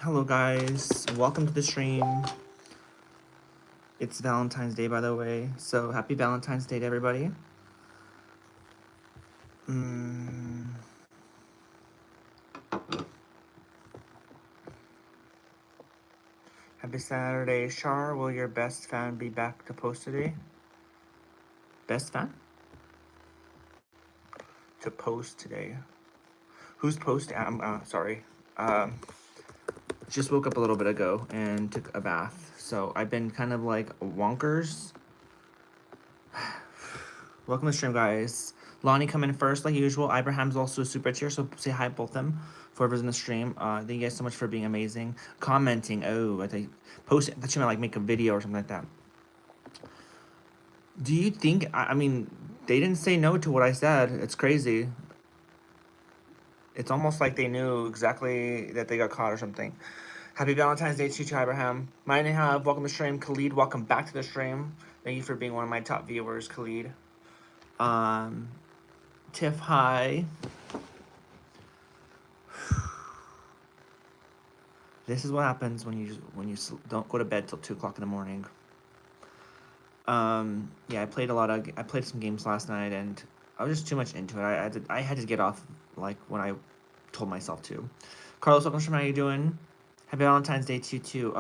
Hello guys, welcome to the stream. It's Valentine's Day, by the way, so happy Valentine's Day to everybody. Happy Saturday, Char. Will your best fan be back to post today? Best fan? To post today. Who's posting? I'm sorry. Just woke up a little bit ago and took a bath, so I've been kind of like wonkers. Welcome to the stream, guys. Lonnie coming first, like usual. Abraham's also a super tier, so say hi both them. Whoever's in the stream. Thank you guys so much for being amazing. Commenting. Oh, I think posting. I thought you meant like make a video or something like that. Do you think? I mean, they didn't say no to what I said. It's crazy. It's almost like they knew exactly that they got caught or something. Happy Valentine's Day to you, Abraham. My name is welcome to the stream, Khalid. Welcome back to the stream. Thank you for being one of my top viewers, Khalid. Tiff, hi. This is what happens when you don't go to bed till 2 o'clock in the morning. Yeah, I played some games last night, and I was just too much into it. I had to get off like when I told myself to. Carlos, welcome from. How you doing? Happy Valentine's Day to you too.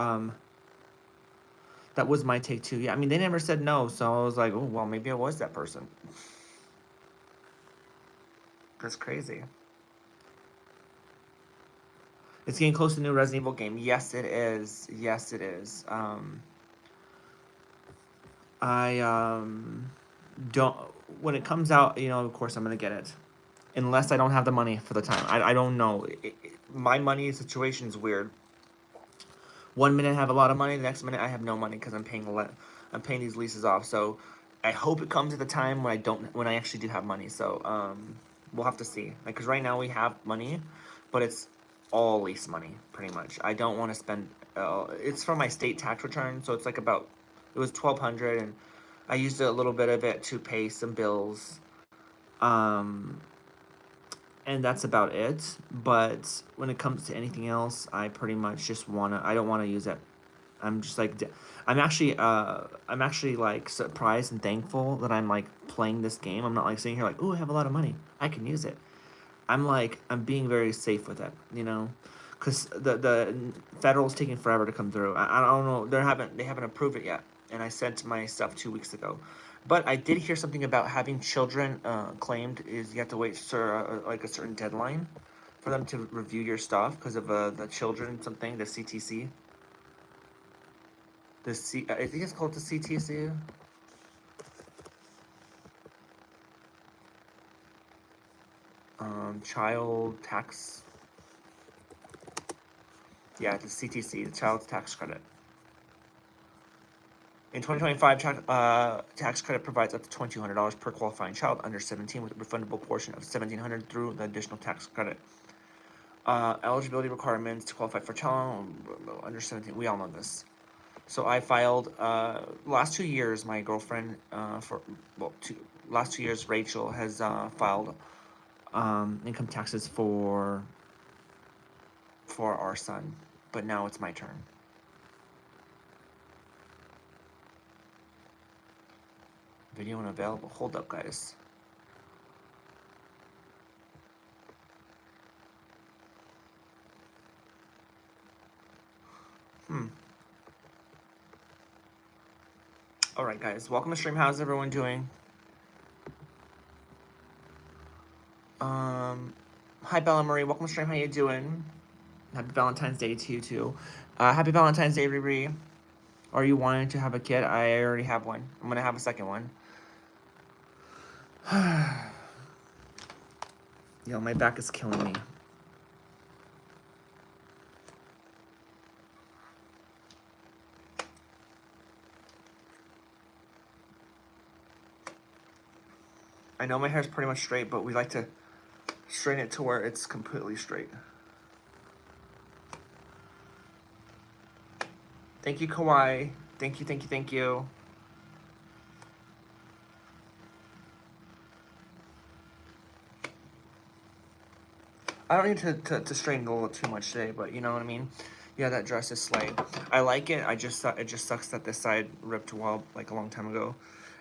That was my take too. Yeah, I mean they never said no, so I was like, oh well, maybe I was that person. That's crazy. It's getting close to the new Resident Evil game. Yes, it is. Yes, it is. I don't. When it comes out, of course I'm gonna get it, unless I don't have the money for the time. I don't know. My money situation is weird. 1 minute I have a lot of money, the next minute I have no money because I'm paying these leases off. So I hope it comes at the time when I actually do have money. So we'll have to see. Like, cause right now we have money, but it's all lease money pretty much. I don't want to spend. It's from my state tax return, so it's like it was $1,200, and I used a little bit of it to pay some bills. And that's about it. But when it comes to anything else, I pretty much just I don't wanna use it. I'm just like, I'm actually like surprised and thankful that I'm like playing this game. I'm not like sitting here like, oh, I have a lot of money, I can use it. I'm being very safe with it, because the federal's taking forever to come through. I don't know. They haven't approved it yet, and I sent my stuff 2 weeks ago. But I did hear something about having children claimed is you have to wait like a certain deadline for them to review your stuff because of the children something, the CTC. I think it's called the CTC. Child tax. Yeah, the CTC, the child tax credit. In 2025, tax credit provides up to $2,200 per qualifying child under 17 with a refundable portion of $1,700 through the additional tax credit. Eligibility requirements to qualify for child under 17. We all know this. So I filed last 2 years. My girlfriend last 2 years, Rachel has filed income taxes for our son, but now it's my turn. Video unavailable. Hold up, guys. All right, guys. Welcome to stream. How's everyone doing? Hi, Bella Marie. Welcome to stream. How you doing? Happy Valentine's Day to you too. Happy Valentine's Day, Riri. Are you wanting to have a kid? I already have one. I'm gonna have a second one. Yo, my back is killing me. I know my hair's pretty much straight, but we like to straighten it to where it's completely straight. Thank you, Kawhi. Thank you, thank you, thank you. I don't need to straighten a little too much today, but you know what I mean? Yeah, that dress is slay. I like it. I just thought it just sucks that this side ripped like a long time ago,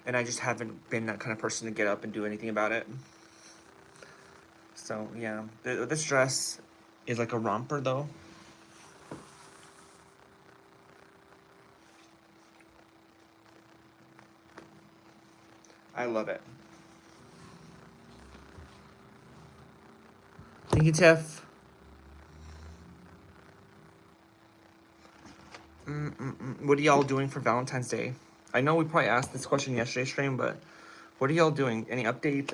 and I just haven't been that kind of person to get up and do anything about it. So yeah, this dress is like a romper though. I love it. Thank you, Tiff. What are y'all doing for Valentine's Day? I know we probably asked this question yesterday stream, but what are y'all doing? Any updates?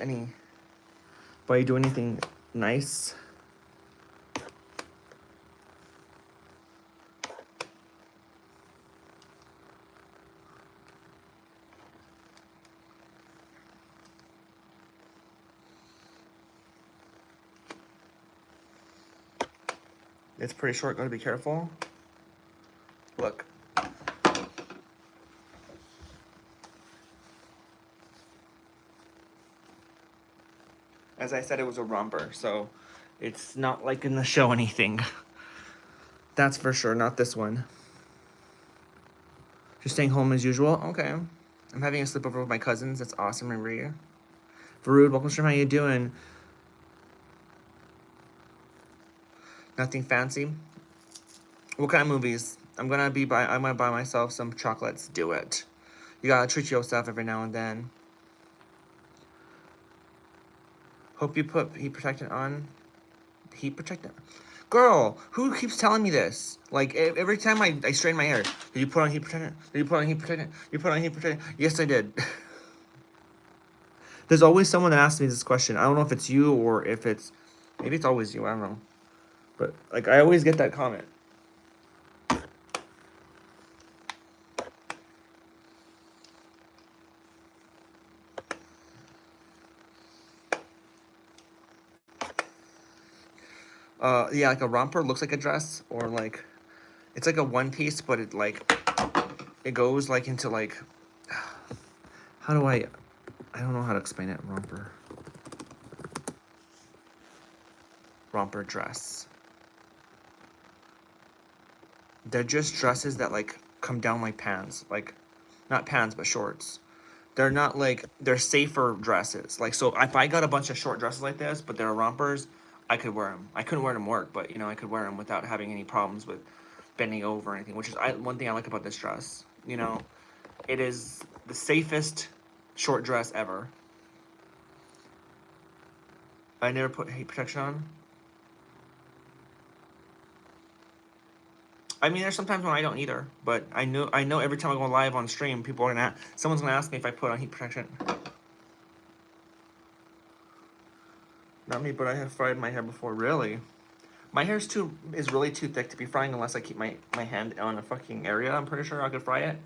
Are you doing anything nice? It's pretty short. Gotta be careful. Look. As I said, it was a romper, so it's not like in the show anything. That's for sure. Not this one. Just staying home as usual. Okay. I'm having a sleepover with my cousins. That's awesome, Maria. Varud, welcome stream. How you doing? Nothing fancy. What kind of movies? I'm gonna buy myself some chocolates. Do it. You gotta treat yourself every now and then. Hope you put heat protectant on. Heat protectant? Girl, who keeps telling me this? Like, every time I straighten my hair. Did you put on heat protectant? Did you put on heat protectant? You put on heat protectant? Yes, I did. There's always someone that asks me this question. I don't know if it's you or if it's... Maybe it's always you. I don't know. But, like, I always get that comment. Yeah, like a romper looks like a dress, or like, it's like a one piece, but it goes like into like, how do I don't know how to explain it. Romper dress. They're just dresses that like come down like pants, like, not pants, but shorts. They're not like, they're safer dresses. Like, so if I got a bunch of short dresses like this, but they're rompers, I could wear them. I couldn't wear them to work, but, you know, I could wear them without having any problems with bending over or anything, which is one thing I like about this dress. You know, it is the safest short dress ever. I never put heat protection on. I mean, there's sometimes when I don't either, but I know every time I go live on stream, someone's gonna ask me if I put on heat protection. Not me, but I have fried my hair before. Really? My hair is really too thick to be frying unless I keep my hand on a fucking area. I'm pretty sure I could fry it,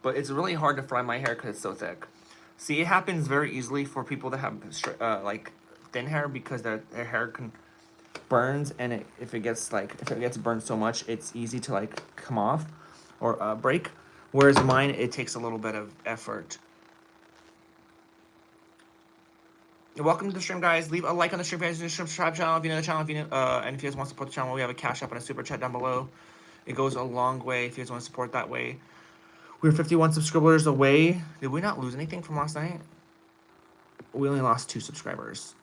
but it's really hard to fry my hair because it's so thick. See, it happens very easily for people that have like thin hair because their hair burns, and if it gets burned so much, it's easy to like come off or break. Whereas mine, it takes a little bit of effort. Welcome to the stream, guys. Leave a like on the stream page, subscribe channel if you know the channel. If you know, and if you guys want to support the channel, we have a cash app and a super chat down below. It goes a long way if you guys want to support that way. We're 51 subscribers away. Did we not lose anything from last night? We only lost 2 subscribers.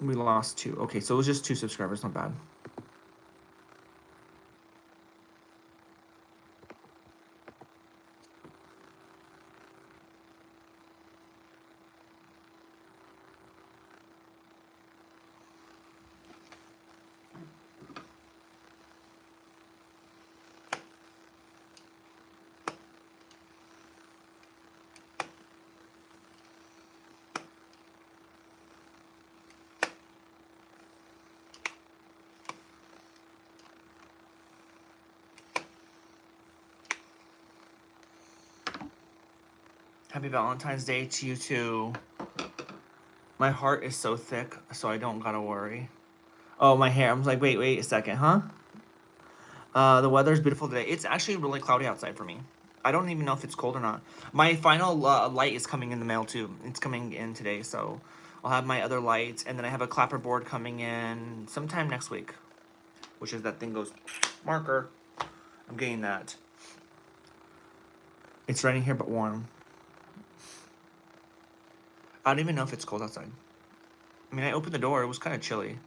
We lost 2. Okay, so it was just 2 subscribers. Not bad. Happy Valentine's Day to you too. My heart is so thick, so I don't gotta worry. Oh, my hair. I was like, wait a second, huh? The weather's beautiful today. It's actually really cloudy outside for me. I don't even know if it's cold or not. My final light is coming in the mail too. It's coming in today, so I'll have my other lights, and then I have a clapper board coming in sometime next week, which is that thing goes Marker. I'm getting that. It's raining here, but warm. I don't even know if it's cold outside. I mean, I opened the door. It was kind of chilly.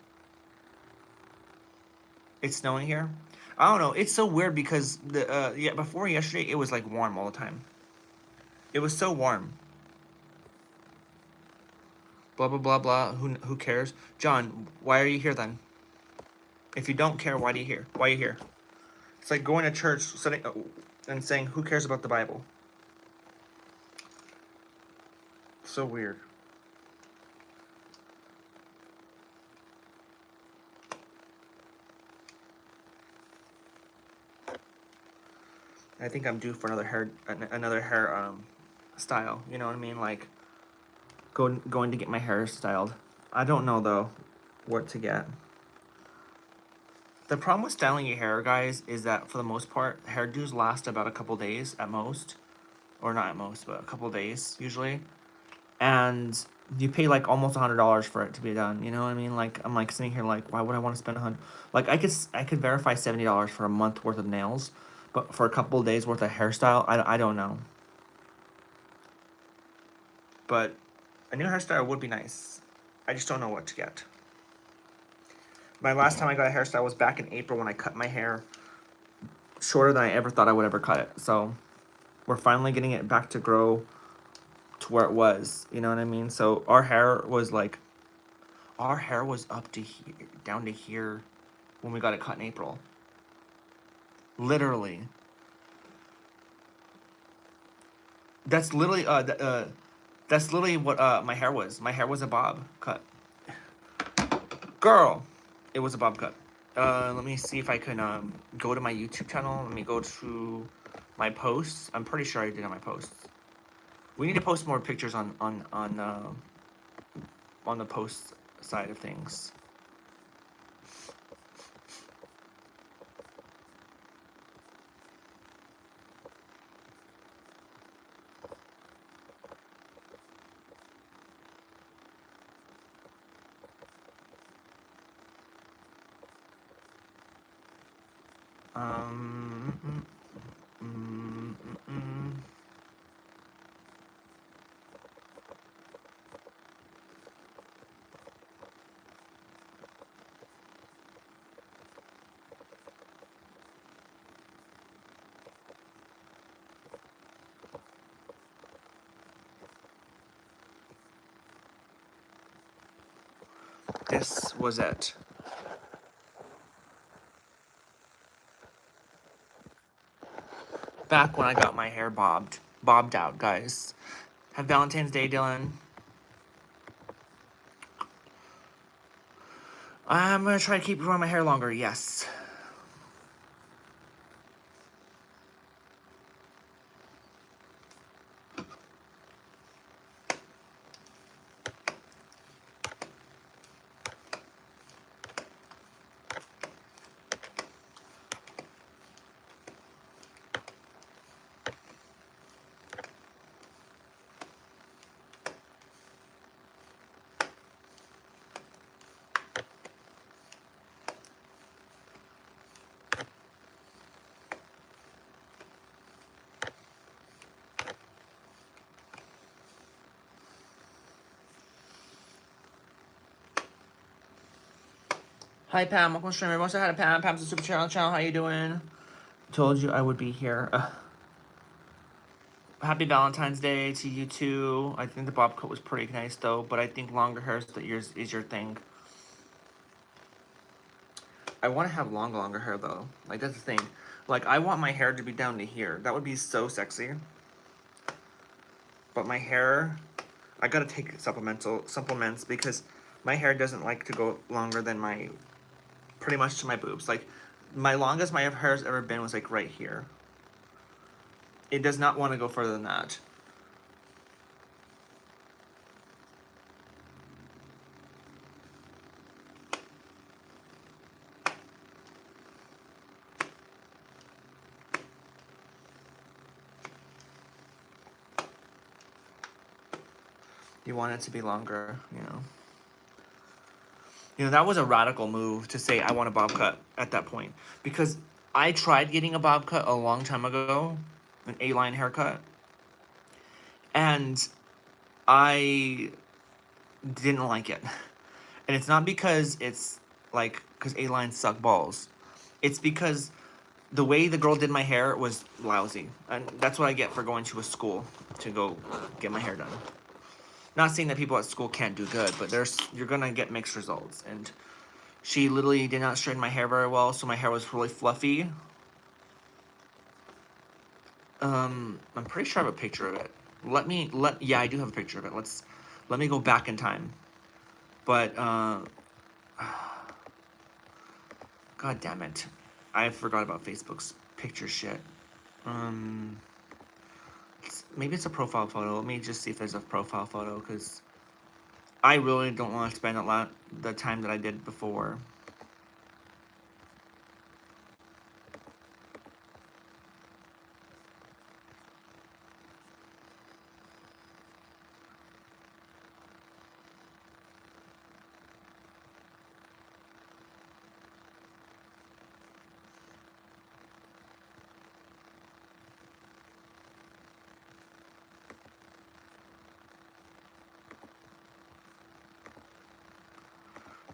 It's snowing here. I don't know. It's so weird because before yesterday it was like warm all the time. It was so warm. Blah blah blah blah. Who cares? John, why are you here then? If you don't care, why do you here? Why are you here? It's like going to church sitting, and saying, "Who cares about the Bible?" So weird. I think I'm due for another hair style. You know what I mean? Like going to get my hair styled. I don't know though what to get. The problem with styling your hair, guys, is that for the most part, hairdos last about a couple days at most, or not at most, but a couple days usually, and you pay like almost $100 for it to be done. You know what I mean? Like I'm like sitting here like, why would I want to spend 100? Like I could verify $70 for a month worth of nails, but for a couple of days worth of hairstyle, I don't know. But a new hairstyle would be nice. I just don't know what to get. My last time I got a hairstyle was back in April when I cut my hair shorter than I ever thought I would ever cut it. So we're finally getting it back to grow to where it was. You know what I mean? So our hair was up to here, down to here when we got it cut in April. Literally. That's literally that's literally what my hair was. My hair was a bob cut. Girl, it was a bob cut. Let me see if I can go to my YouTube channel. Let me go to my posts. I'm pretty sure I did on my posts. We need to post more pictures on the post side of things. Um, mm, mm, mm, mm. This was it. Back when I got my hair bobbed out, guys. Have Valentine's Day, Dylan. I'm gonna try to keep growing my hair longer. Yes. Hi Pam, welcome to stream. Everyone say hi to Pam. Pam's a super channel. How you doing? Told you I would be here. Happy Valentine's Day to you too. I think the bob cut was pretty nice though, but I think longer hair is your thing. I want to have longer hair though. Like that's the thing. Like I want my hair to be down to here. That would be so sexy. But my hair, I gotta take supplements because my hair doesn't like to go longer than pretty much to my boobs. Like my longest my hair's ever been was like right here. It does not want to go further than that. You want it to be longer, you know. You know, that was a radical move to say I want a bob cut at that point because I tried getting a bob cut a long time ago, an A-line haircut, and I didn't like it. And it's not because it's like, because A-lines suck balls. It's because the way the girl did my hair was lousy. And that's what I get for going to a school to go get my hair done. Not saying that people at school can't do good, but you're gonna get mixed results. And she literally did not straighten my hair very well, so my hair was really fluffy. I'm pretty sure I have a picture of it. Yeah, I do have a picture of it. Let me go back in time. But, God damn it. I forgot about Facebook's picture shit. Maybe it's a profile photo. Let me just see if there's a profile photo, because I really don't want to spend a lot the time that I did before.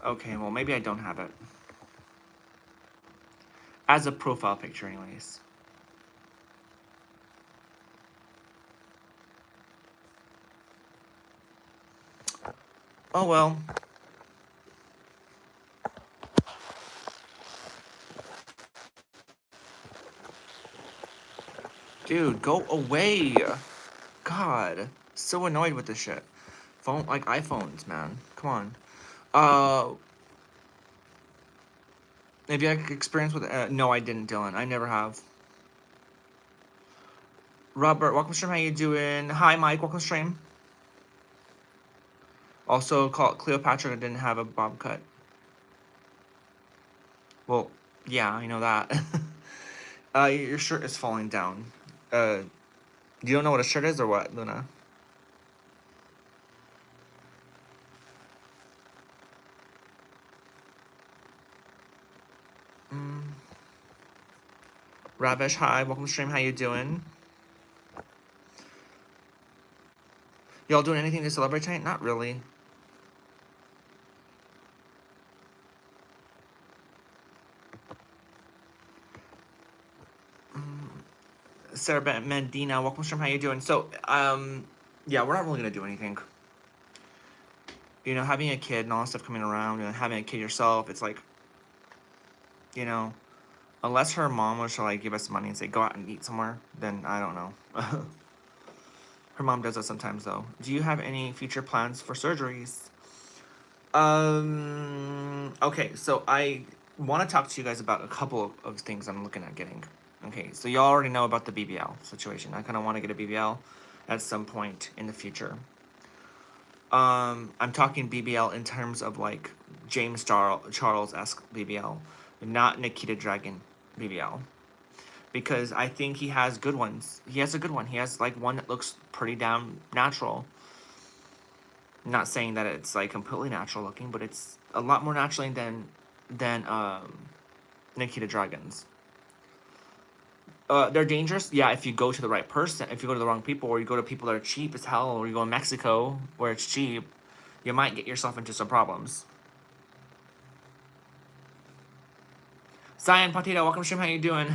Okay, well, maybe I don't have it. As a profile picture, anyways. Oh, well. Dude, go away. God. So annoyed with this shit. Phone, like iPhones, man. Come on. Have you had experience with no, I didn't, Dylan. I never have. Robert, welcome stream. How you doing? Hi, Mike. Welcome stream. Also, Cleopatra didn't have a bob cut. Well, yeah, I know that. Your shirt is falling down. You don't know what a shirt is or what, Luna? Ravish, hi. Welcome to stream. How you doing? Y'all doing anything to celebrate tonight? Not really. Sarah Mendina, welcome to stream. How you doing? So, yeah, we're not really gonna do anything. You know, having a kid and all that stuff coming around, and having a kid yourself, it's like, you know, unless her mom was to like give us money and say go out and eat somewhere, then I don't know. Her mom does that sometimes though. Do you have any future plans for surgeries? Okay, so I want to talk to you guys about a couple of things I'm looking at getting. Okay, so y'all already know about the BBL situation. I kind of want to get a BBL at some point in the future. I'm talking BBL in terms of like James Charles-esque BBL, not Nikita Dragon BBL. Because I think he has good ones. He has a good one. He has like one that looks pretty damn natural. I'm not saying that it's like completely natural looking, but it's a lot more naturally than Nikita Dragon's. They're dangerous, yeah, if you go to the right person. If you go to the wrong people, or you go to people that are cheap as hell, or you go in Mexico where it's cheap, you might get yourself into some problems. Cyan Potato, welcome to stream. How you doing?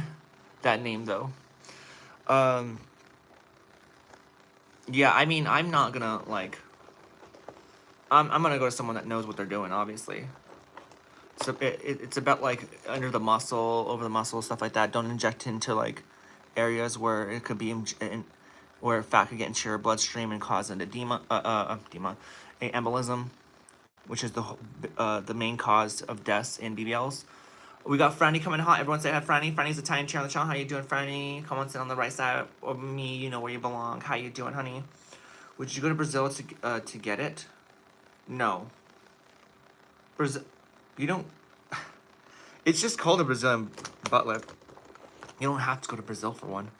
That name though. Yeah, I mean, I'm not gonna like. I'm gonna go to someone that knows what they're doing, obviously. So it's about like under the muscle, over the muscle, stuff like that. Don't inject into like areas where it could be where fat could get into your bloodstream and cause an edema, a embolism, which is the main cause of deaths in BBLs. We got Franny coming hot. Everyone say hi, Franny. Franny's the Italian chair on the channel. How you doing, Franny? Come on, sit on the right side of me. You know where you belong. How you doing, honey? Would you go to Brazil to get it? No. Brazil. You don't. It's just called a Brazilian butt lift. You don't have to go to Brazil for one.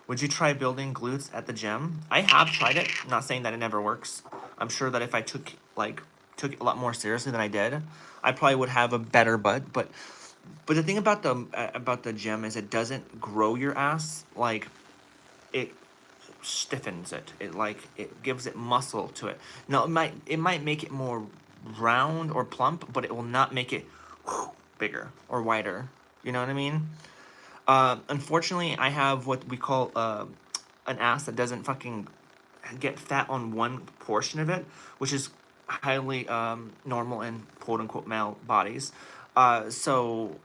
Would you try building glutes at the gym? I have tried it. I'm not saying that it never works. I'm sure that if I took it a lot more seriously than I did, I probably would have a better butt. But But the thing about the gem is it doesn't grow your ass, like it stiffens it. It gives it muscle to it. Now it might make it more round or plump, but it will not make it bigger or wider. You know what I mean? Unfortunately, I have what we call an ass that doesn't fucking get fat on one portion of it, which is highly normal in quote unquote male bodies. So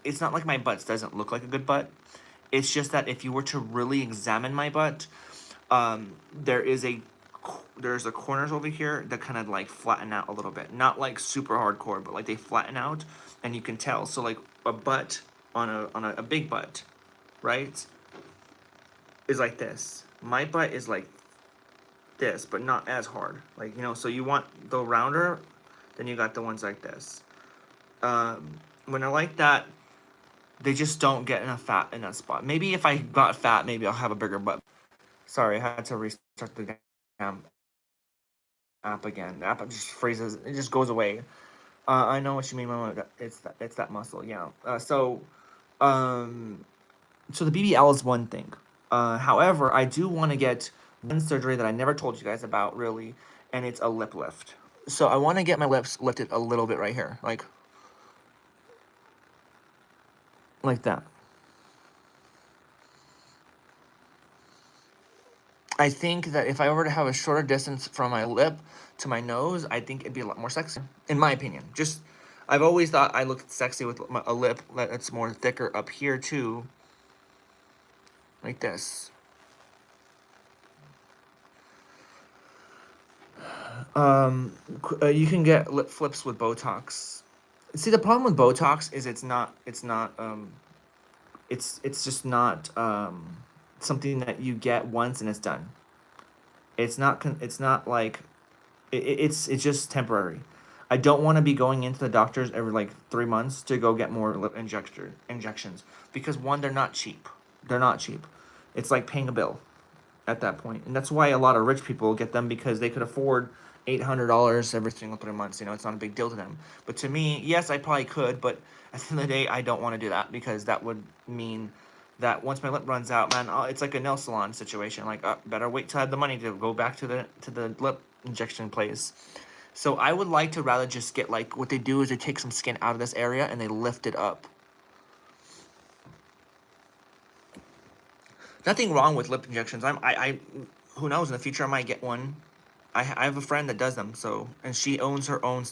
it's not like my butt doesn't look like a good butt. It's just that if you were to really examine my butt, there is there's a corners over here that kind of like flatten out a little bit. Not like super hardcore, but like they flatten out, and you can tell. So like a butt a big butt, right, is like this. My butt is like this, but not as hard. Like, so you want the rounder, then you got the ones like this. When I like that, they just don't get enough fat in that spot. Maybe if I got fat, maybe I'll have a bigger butt. Sorry, I had to restart the damn app again. The app just freezes. It just goes away. I know what you mean, Mama. It's that muscle. Yeah. Um, so the BBL is one thing. However, I do want to get one surgery that I never told you guys about, really, and it's a lip lift. So I want to get my lips lifted a little bit right here, like that. I think that if I were to have a shorter distance from my lip to my nose, I think it'd be a lot more sexy, in my opinion. Just, I've always thought I looked sexy with a lip that's more thicker up here too, like this. You can get lip flips with Botox. See, the problem with Botox is it's just not something that you get once and it's done. It's not like it's just temporary. I don't want to be going into the doctors every like 3 months to go get more lip injections because one, they're not cheap. They're not cheap. It's like paying a bill at that point, and that's why a lot of rich people get them because they could afford $800 every single 3 months. It's not a big deal to them. But to me, yes, I probably could, but at the end of the day, I don't want to do that because that would mean that once my lip runs out, man, it's like a nail salon situation. Like, better wait till I have the money to go back to the lip injection place. So I would like to rather just get like what they do is they take some skin out of this area and they lift it up. Nothing wrong with lip injections. Who knows, in the future I might get one. I have a friend that does them, and she owns her own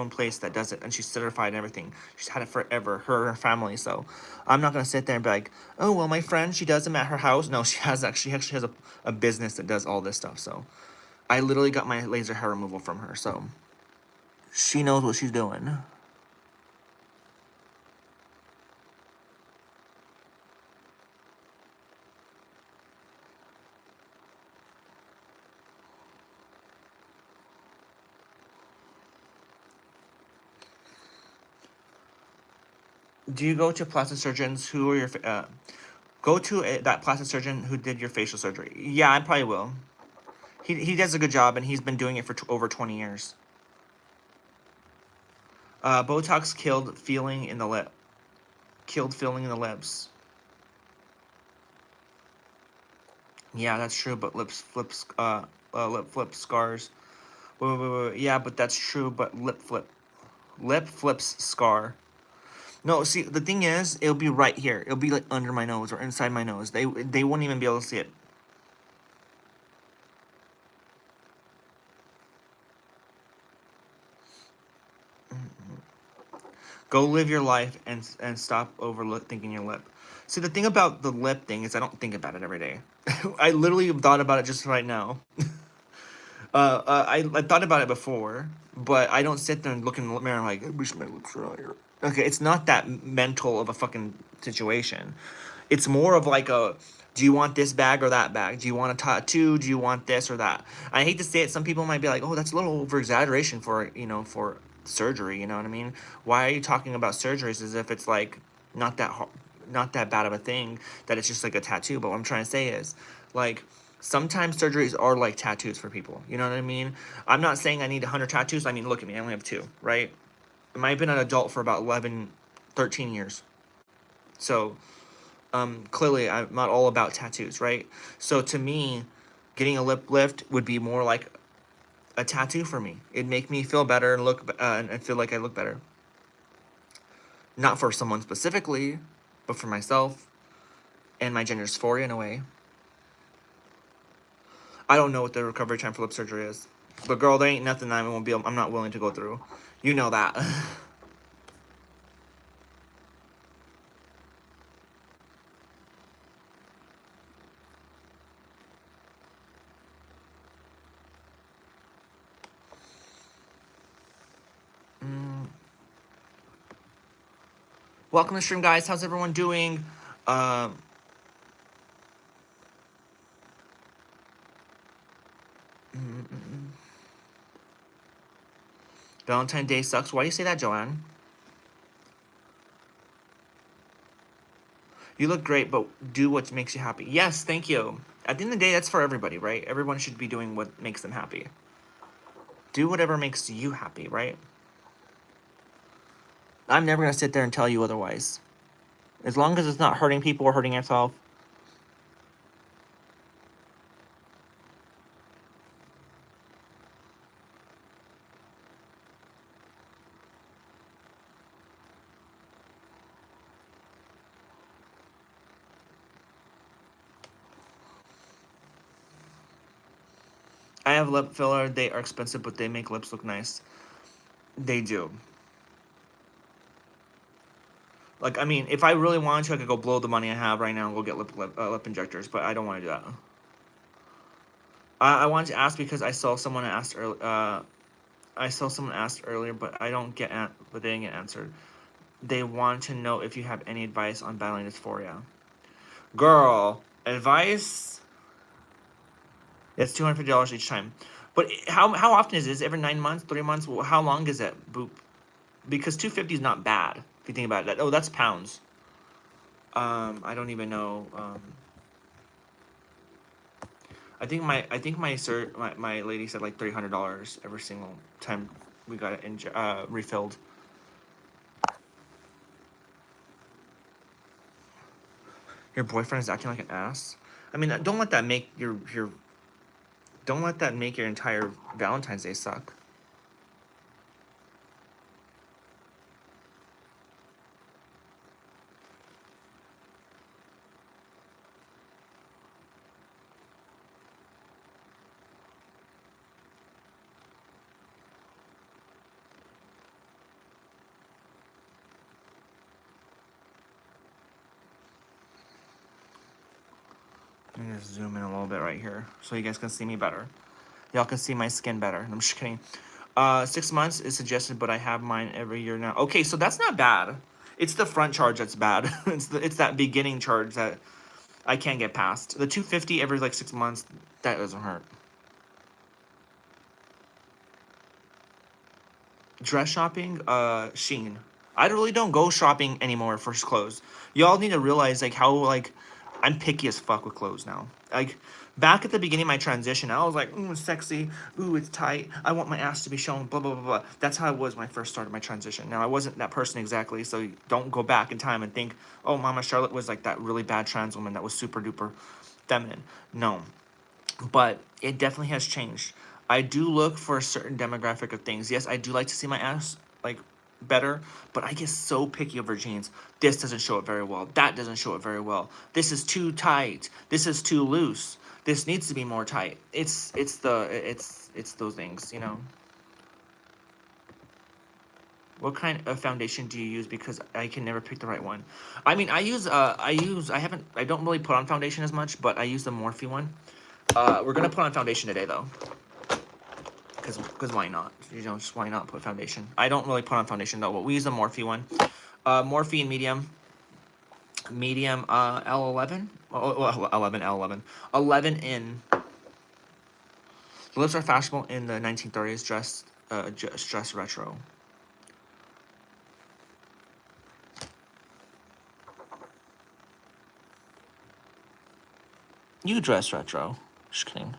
place that does it, and she's certified and everything. She's had it forever, her and her family. So I'm not gonna sit there and be like, oh well, my friend, she does them at her house. No, she actually has a business that does all this stuff. So I literally got my laser hair removal from her, so she knows what she's doing. Do you go to plastic surgeons? Who are your go to that plastic surgeon who did your facial surgery? Yeah, I probably will. He does a good job, and he's been doing it for over 20 years. Botox killed feeling in the lip. Killed feeling in the lips. Yeah, that's true. But lip flip scars. Wait. Yeah, but that's true. But lip flips scar. No, see, the thing is, it'll be right here. It'll be like under my nose or inside my nose. They won't even be able to see it. Go live your life and stop overthinking your lip. See, the thing about the lip thing is I don't think about it every day. I literally thought about it just right now. I thought about it before, but I don't sit there and look in the mirror like, I wish my lips were higher. Okay, it's not that mental of a fucking situation. It's more of like do you want this bag or that bag? Do you want a tattoo? Do you want this or that? I hate to say it. Some people might be like, oh, that's a little over exaggeration for surgery. You know what I mean? Why are you talking about surgeries as if it's like not that not that bad of a thing, that it's just like a tattoo? But what I'm trying to say is, like, sometimes surgeries are like tattoos for people. You know what I mean? I'm not saying I need 100 tattoos. I mean, look at me. I only have two, right? I might have been an adult for about 11, 13 years. So clearly I'm not all about tattoos, right? So to me, getting a lip lift would be more like a tattoo for me. It'd make me feel better and look and feel like I look better. Not for someone specifically, but for myself and my gender dysphoria in a way. I don't know what the recovery time for lip surgery is, but girl, there ain't nothing I'm not willing to go through. You know that. Welcome to the stream, guys. How's everyone doing? Um, Valentine's Day sucks. Why do you say that, Joanne? You look great, but do what makes you happy. Yes, thank you. At the end of the day, that's for everybody, right? Everyone should be doing what makes them happy. Do whatever makes you happy, right? I'm never going to sit there and tell you otherwise. As long as it's not hurting people or hurting yourself. I have lip filler. They are expensive, but they make lips look nice. They do. Like, I mean, if I really wanted to, I could go blow the money I have right now and go get lip injectors, but I don't want to do that. I wanted to ask because I saw someone asked earlier, but but they didn't get answered. They want to know if you have any advice on battling dysphoria. Girl, advice? It's $250 each time. But how often is this? Every 9 months, 3 months? Well, how long is it? Boop. Because 250 is not bad if you think about it. Oh, that's pounds. I don't even know. My lady said like $300 every single time we got it refilled. Your boyfriend is acting like an ass. I mean, don't let that make don't let that make your entire Valentine's Day suck. I'm gonna zoom in a little bit right here so you guys can see me better. Y'all can see my skin better. I'm just kidding. 6 months is suggested, but I have mine every year now. Okay, so that's not bad. It's the front charge that's bad. It's that beginning charge that I can't get past. The 250 every like 6 months, that doesn't hurt. Dress shopping, Shein. I really don't go shopping anymore for clothes. Y'all need to realize like how like I'm picky as fuck with clothes now. Like back at the beginning of my transition, I was like, ooh, it's sexy, ooh, it's tight. I want my ass to be shown, blah blah blah blah. That's how I was when I first started my transition. Now I wasn't that person exactly, so don't go back in time and think, oh, Mama Charlotte was like that really bad trans woman that was super duper feminine. No, but it definitely has changed. I do look for a certain demographic of things. Yes, I do like to see my ass like better, but I get so picky over jeans. This doesn't show it very well. That doesn't show it very well. This is too tight. This is too loose. This needs to be more tight. It's those things, you know. What kind of foundation do you use? Because I can never pick the right one. I mean, I don't really put on foundation as much, but I use the Morphe one. We're gonna put on foundation today though. Because why not? You know, just why not put foundation? I don't really put on foundation though, but we use the Morphe one. Morphe in medium L11. Oh, 11 L11. 11 in. The lips are fashionable in the 1930s. Dress retro. You dress retro. Just kidding.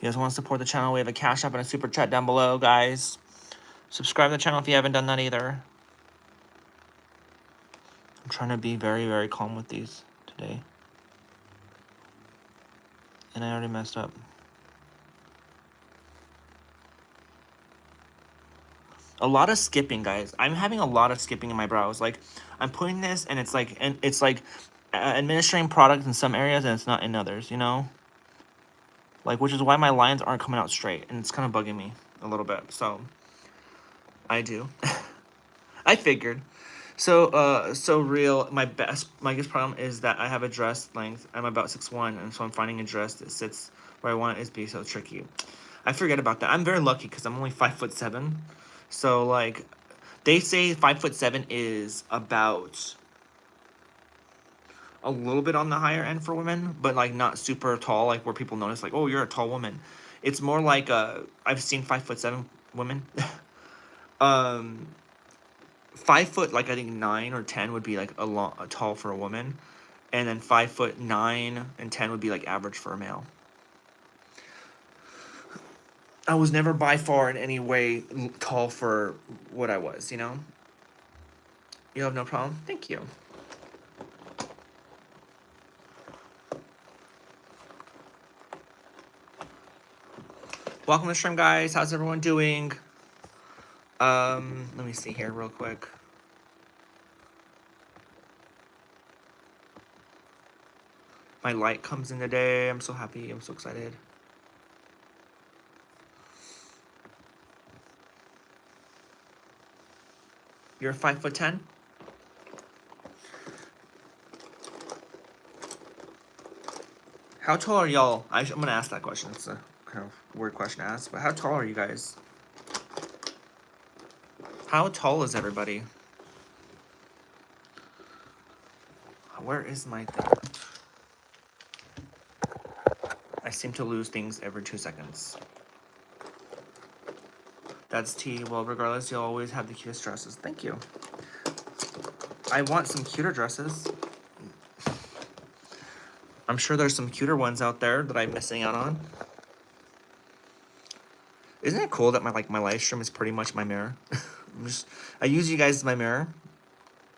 you guys want to support the channel, we have a Cash App and a Super Chat down below, guys. Subscribe to the channel if you haven't done that either. I'm trying to be very, very calm with these today. And I already messed up. A lot of skipping, guys. I'm having a lot of skipping in my brows. Like, I'm putting this, and it's like, administering product in some areas, and it's not in others, you know? Like, which is why my lines aren't coming out straight, and it's kind of bugging me a little bit. So, I do. I figured. So real. My biggest problem is that I have a dress length. I'm about 6'1", and so I'm finding a dress that sits where I want it to be so tricky. I forget about that. I'm very lucky because I'm only 5'7". So like, they say 5'7" is about a little bit on the higher end for women, but like not super tall, like where people notice like, oh, you're a tall woman. It's more like I've seen 5'7" women. 5', like I think 9 or 10 would be like a tall for a woman, and then 5'9" and 10 would be like average for a male. I was never by far in any way tall for what I was, you know? You have no problem? Thank you. Welcome to the stream, guys. How's everyone doing? Let me see here real quick. My light comes in today. I'm so happy. I'm so excited. You're 5'10"? How tall are y'all? I'm gonna ask that question. It's a kind of weird question to ask, but how tall are you guys? How tall is everybody? Where is my thing? I seem to lose things every 2 seconds. That's T. Well, regardless, you'll always have the cutest dresses. Thank you. I want some cuter dresses. I'm sure there's some cuter ones out there that I'm missing out on. Isn't it cool that my live stream is pretty much my mirror? I use you guys as my mirror.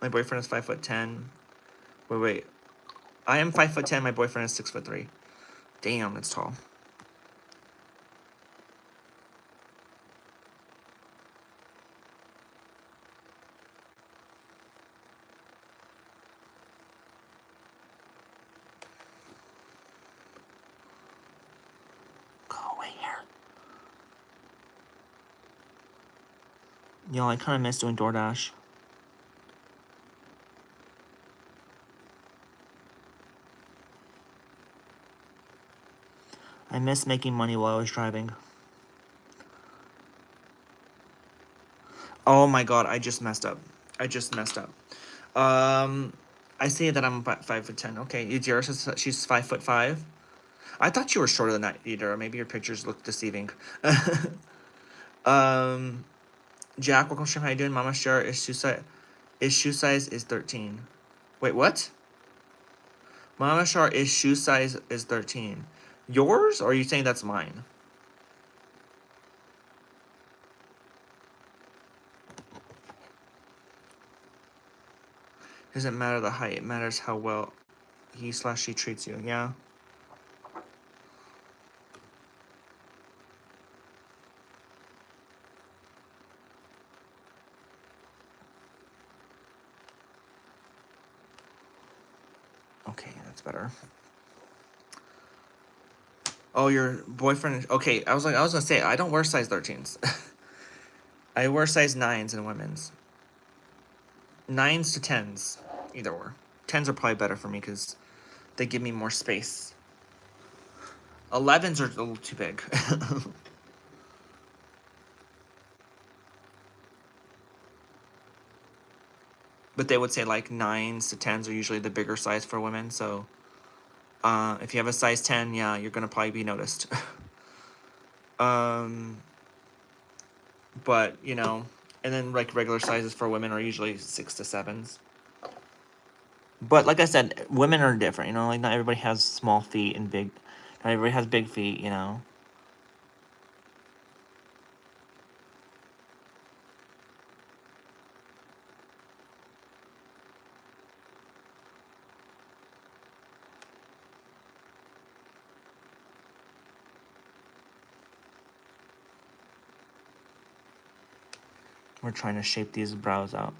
My boyfriend is 5'10". Wait. I am 5'10". My boyfriend is 6'3". Damn, that's tall. Go away here. Yo, I kind of miss doing DoorDash. I miss making money while I was driving. Oh my god, I just messed up. I say that I'm 5'10". Okay, Yadira says she's 5'5". I thought you were shorter than that, Yadira. Maybe your pictures look deceiving. Jack, welcome stream. How you doing? Mama share is shoe size is 13. Wait, what? Mama Shar is shoe size is 13. Yours, or are you saying that's mine? Doesn't matter the height, it matters how well he/she treats you, yeah? Okay, that's better. Oh, your boyfriend, okay, I was gonna say, I don't wear size 13s. I wear size 9s in women's. 9s to 10s, either or. 10s are probably better for me because they give me more space. 11s are a little too big. But they would say like 9s to 10s are usually the bigger size for women, so if you have a size 10, yeah, you're gonna probably be noticed. But you know, and then like regular sizes for women are usually 6 to 7s. But like I said, women are different, you know, like not everybody has small feet and big, not everybody has big feet, you know. We're trying to shape these brows out.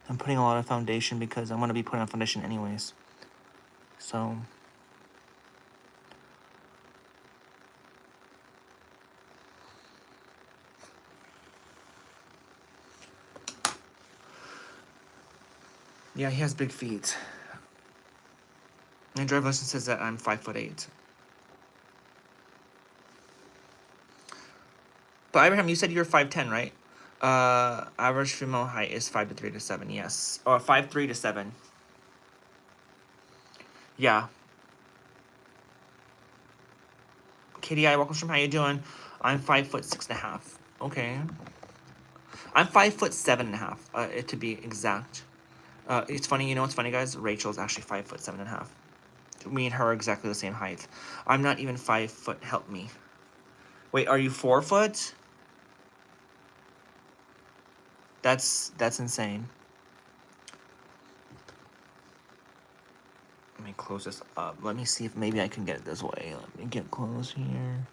I'm putting a lot of foundation because I'm going to be putting on foundation anyways. So... yeah, he has big feet. My driver's license says that I'm 5'8". But Abraham, you said you're 5'10", right? Average female height is 5'3" to 7". Yes, or 5'3" to 7". Yeah. KDI, welcome from. How you doing? I'm 5'6.5". Okay. I'm 5'7.5". To be exact. It's funny. You know what's funny, guys? Rachel's actually 5'7.5". Me and her are exactly the same height. I'm not even 5 foot. Help me. Wait, are you 4 foot? That's insane. Let me close this up. Let me see if maybe I can get it this way. Let me get close here.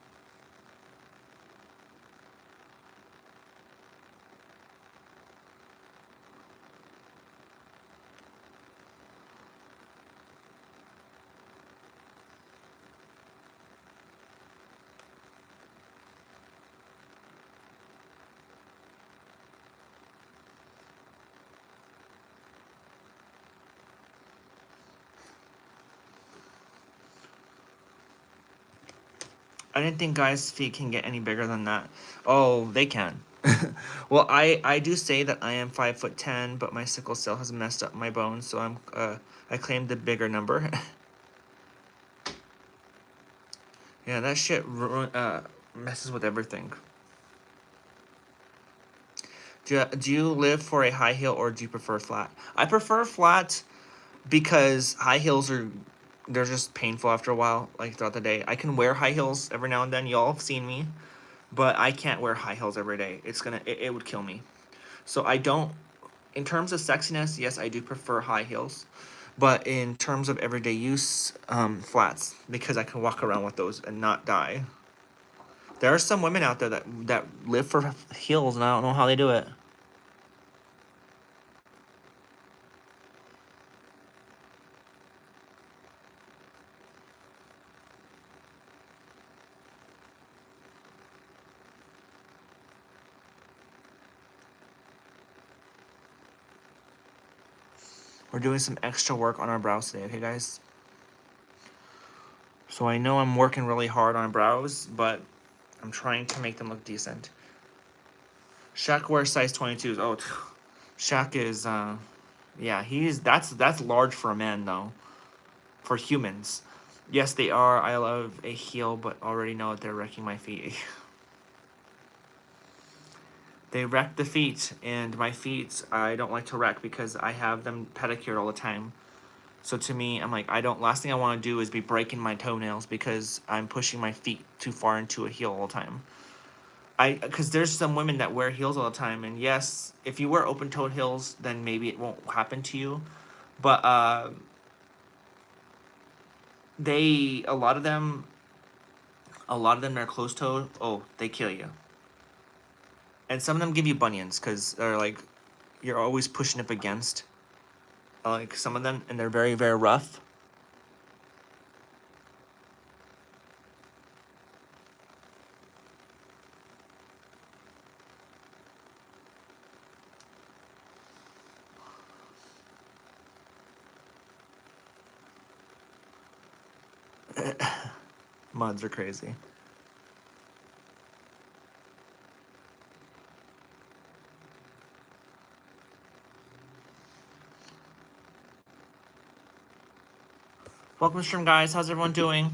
I didn't think guys' feet can get any bigger than that. Oh, they can. Well, I do say that I am 5'10", but my sickle cell has messed up my bones, so I claim the bigger number. Yeah, that shit messes with everything. Do you live for a high heel or do you prefer flat? I prefer flat because high heels they're just painful after a while, like throughout the day. I can wear high heels every now and then. Y'all have seen me, but I can't wear high heels every day. It would kill me. So I don't. In terms of sexiness, yes, I do prefer high heels, but in terms of everyday use, flats, because I can walk around with those and not die. There are some women out there that live for heels, and I don't know how they do it. We're doing some extra work on our brows today, okay, guys? So I know I'm working really hard on brows, but I'm trying to make them look decent. Shaq wears size 22s. Oh, Shaq is, yeah, that's large for a man, though. For humans. Yes, they are. I love a heel, but already know that they're wrecking my feet. They wreck the feet, and my feet, I don't like to wreck because I have them pedicured all the time. So to me, I'm like, last thing I want to do is be breaking my toenails because I'm pushing my feet too far into a heel all the time. Because there's some women that wear heels all the time, and yes, if you wear open-toed heels, then maybe it won't happen to you. But a lot of them are closed-toed. Oh, they kill you. And some of them give you bunions because they're like, you're always pushing up against. Like some of them, and they're very, very rough. Muds are crazy. Welcome stream, guys. How's everyone doing?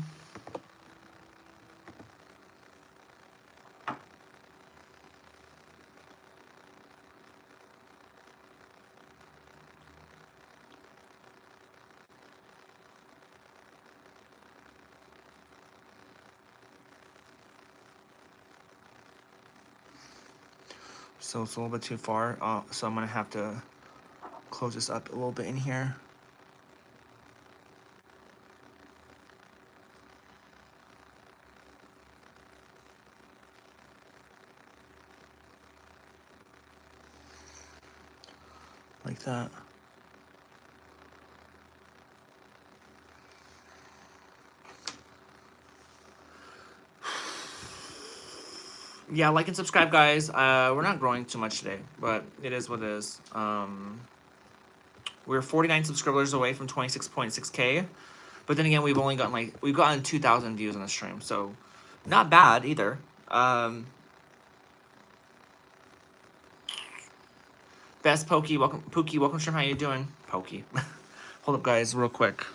So it's a little bit too far. So I'm gonna have to close this up a little bit in here. Like that. Yeah, like and subscribe, guys. We're not growing too much today, but it is what it is. We're 49 subscribers away from 26.6K, but then again, we've gotten 2,000 views on the stream, so not bad either. Best Pokey, welcome stream. How you doing, Pokey? Hold up, guys, real quick.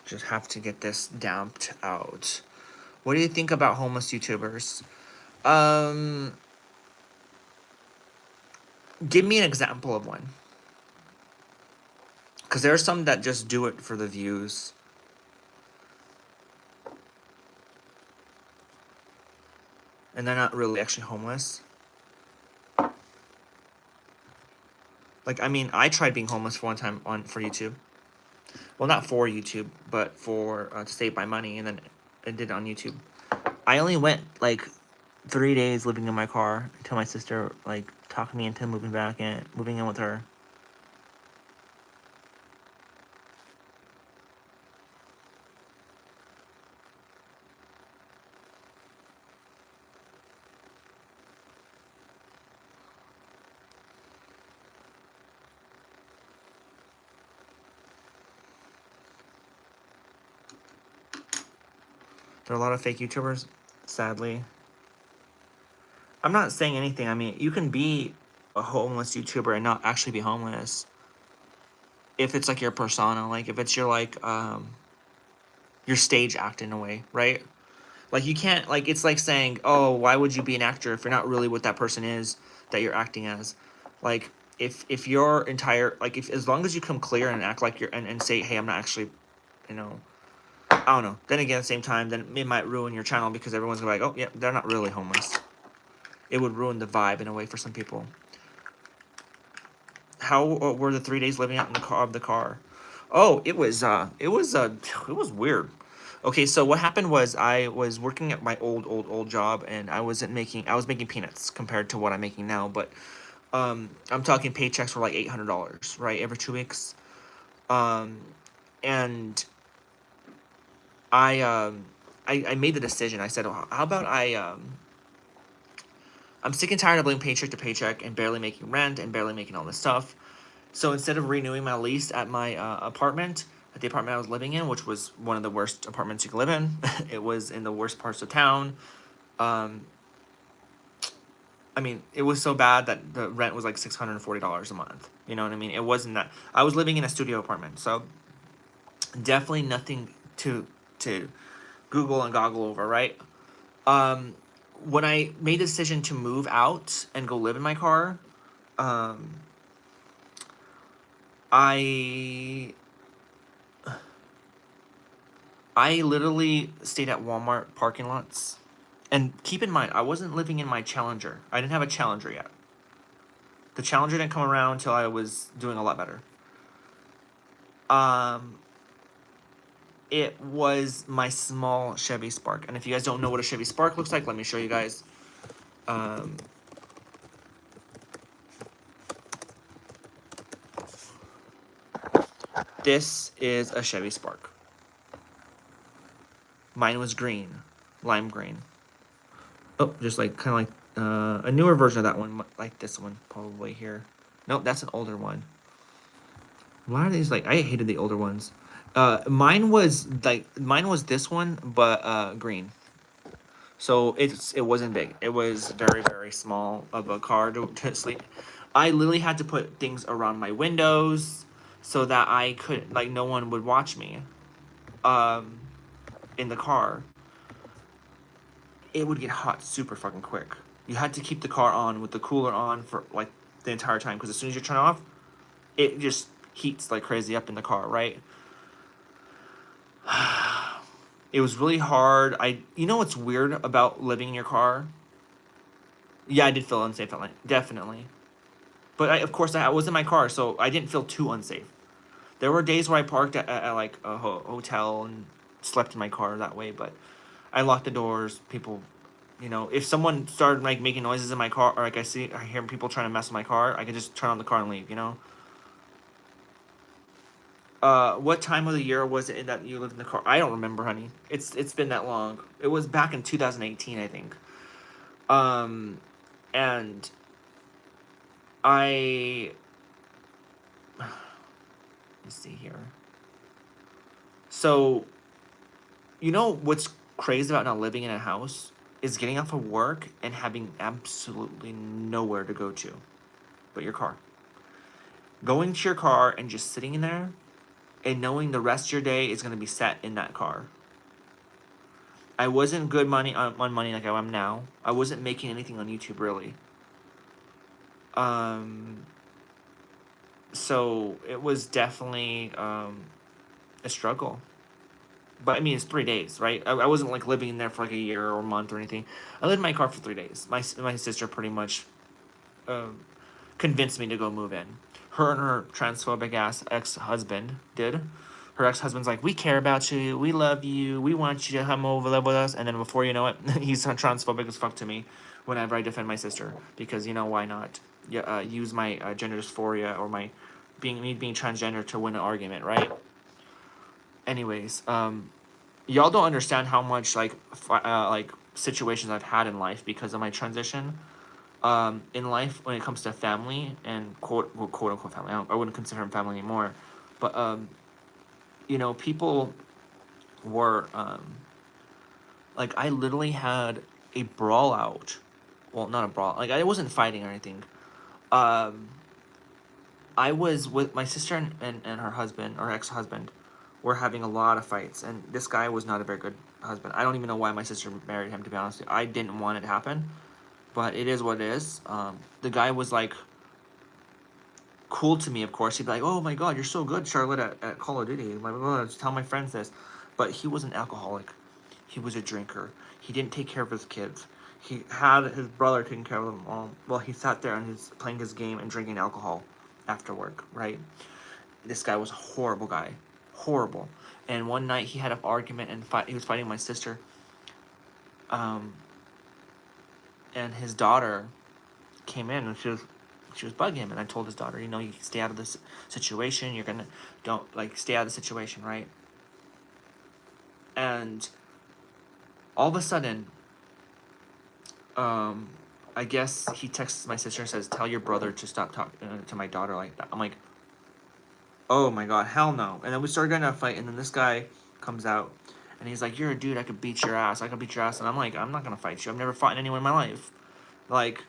Just have to get this damped out. What do you think about homeless YouTubers? Give me an example of one. Because there are some that just do it for the views. And they're not really actually homeless. Like, I mean, I tried being homeless for one time for YouTube. Well, not for YouTube, but for to save my money, and then I did it on YouTube. I only went like 3 days living in my car until my sister like talked me into moving in with her. There are a lot of fake YouTubers, sadly. I'm not saying anything. I mean, you can be a homeless YouTuber and not actually be homeless. If it's like your persona, like if it's your like your stage act in a way, right? Like you can't like it's like saying, "Oh, why would you be an actor if you're not really what that person is that you're acting as?" Like if your entire like if as long as you come clear and act like you're and say, "Hey, I'm not actually, you know, I don't know." Then again, at the same time, then it might ruin your channel because everyone's gonna be like, "Oh, yeah, they're not really homeless." It would ruin the vibe in a way for some people. How were the 3 days living out in the car? Oh, it was weird. Okay, so what happened was I was working at my old job, and I was making peanuts compared to what I'm making now, but I'm talking paychecks for like $800, right, every 2 weeks. And I made the decision. I said, "Oh, how about I'm sick and tired of living paycheck to paycheck and barely making rent and barely making all this stuff. So instead of renewing my lease at my apartment, at the apartment I was living in, which was one of the worst apartments you could live in, it was in the worst parts of town. I mean, it was so bad that the rent was like $640 a month. You know what I mean? It wasn't that. I was living in a studio apartment, so definitely nothing to Google and goggle over, right? When I made the decision to move out and go live in my car, I literally stayed at Walmart parking lots. And keep in mind, I wasn't living in my Challenger. I didn't have a Challenger yet. The Challenger didn't come around until I was doing a lot better. It was my small Chevy Spark. And if you guys don't know what a Chevy Spark looks like, let me show you guys. This is a Chevy Spark. Mine was green, lime green. Oh, just like kind of like a newer version of that one, like this one probably here. Nope, that's an older one. Why are these like? I hated the older ones. Mine was this one, but green. So it wasn't big. It was very small of a car to sleep. I literally had to put things around my windows so that I could like no one would watch me. Um, in the car, it would get hot super fucking quick. You had to keep the car on with the cooler on for like the entire time because as soon as you turn it off, it just heats like crazy up in the car, right? It was really hard. You know what's weird about living in your car? Yeah, I did feel unsafe that night, definitely. But of course, I was in my car, so I didn't feel too unsafe. There were days where I parked at like a hotel and slept in my car that way, but I locked the doors. People, if someone started like making noises in my car, or like I hear people trying to mess with my car, I could just turn on the car and leave. What time of the year was it that you lived in the car? I don't remember, honey. It's been that long. It was back in 2018, I think. Um, and I let's see here. So you know what's crazy about not living in a house is getting off of work and having absolutely nowhere to go to but your car. Going to your car and just sitting in there and knowing the rest of your day is going to be set in that car. I wasn't good money on money like I am now. I wasn't making anything on YouTube really. Um, so it was definitely a struggle. But I mean, it's 3 days, right? I wasn't like living in there for like a year or a month or anything. I lived in my car for 3 days. My sister pretty much um, convinced me to go move in. Her and her transphobic ass ex husband did. Her ex husband's like, we care about you, we love you, we want you to come over live with us. And then before you know it, he's transphobic as fuck to me whenever I defend my sister because why not? Yeah, use my gender dysphoria or my being transgender to win an argument, right? Anyways, y'all don't understand how much like situations I've had in life because of my transition. In life, when it comes to family and quote unquote family, I wouldn't consider him family anymore, but people were like I literally had a brawl out. Well, not a brawl. Like I wasn't fighting or anything. Um, I was with my sister and her husband or ex husband were having a lot of fights, and this guy was not a very good husband. I don't even know why my sister married him. To be honest, I didn't want it to happen, but it is what it is. The guy was like cool to me, of course. He'd be like, "Oh my God, you're so good, Charlotte, at Call of Duty." Like, let's tell my friends this. But he was an alcoholic. He was a drinker. He didn't take care of his kids. He had his brother taking care of them all. Well, he sat there and he's playing his game and drinking alcohol after work, right? This guy was a horrible guy. Horrible. And one night he had an argument and he was fighting my sister. Um, and his daughter came in and she was bugging him, and I told his daughter, you stay out of this situation. You're gonna don't like stay out of the situation, right? And all of a sudden, um, I guess he texts my sister and says, "Tell your brother to stop talking to my daughter like that." I'm like, "Oh my God, hell no!" And then we started getting a fight, and then this guy comes out, and he's like, "You're a dude. I could beat your ass. I could beat your ass." And I'm like, "I'm not gonna fight you. I've never fought anyone in my life. Like,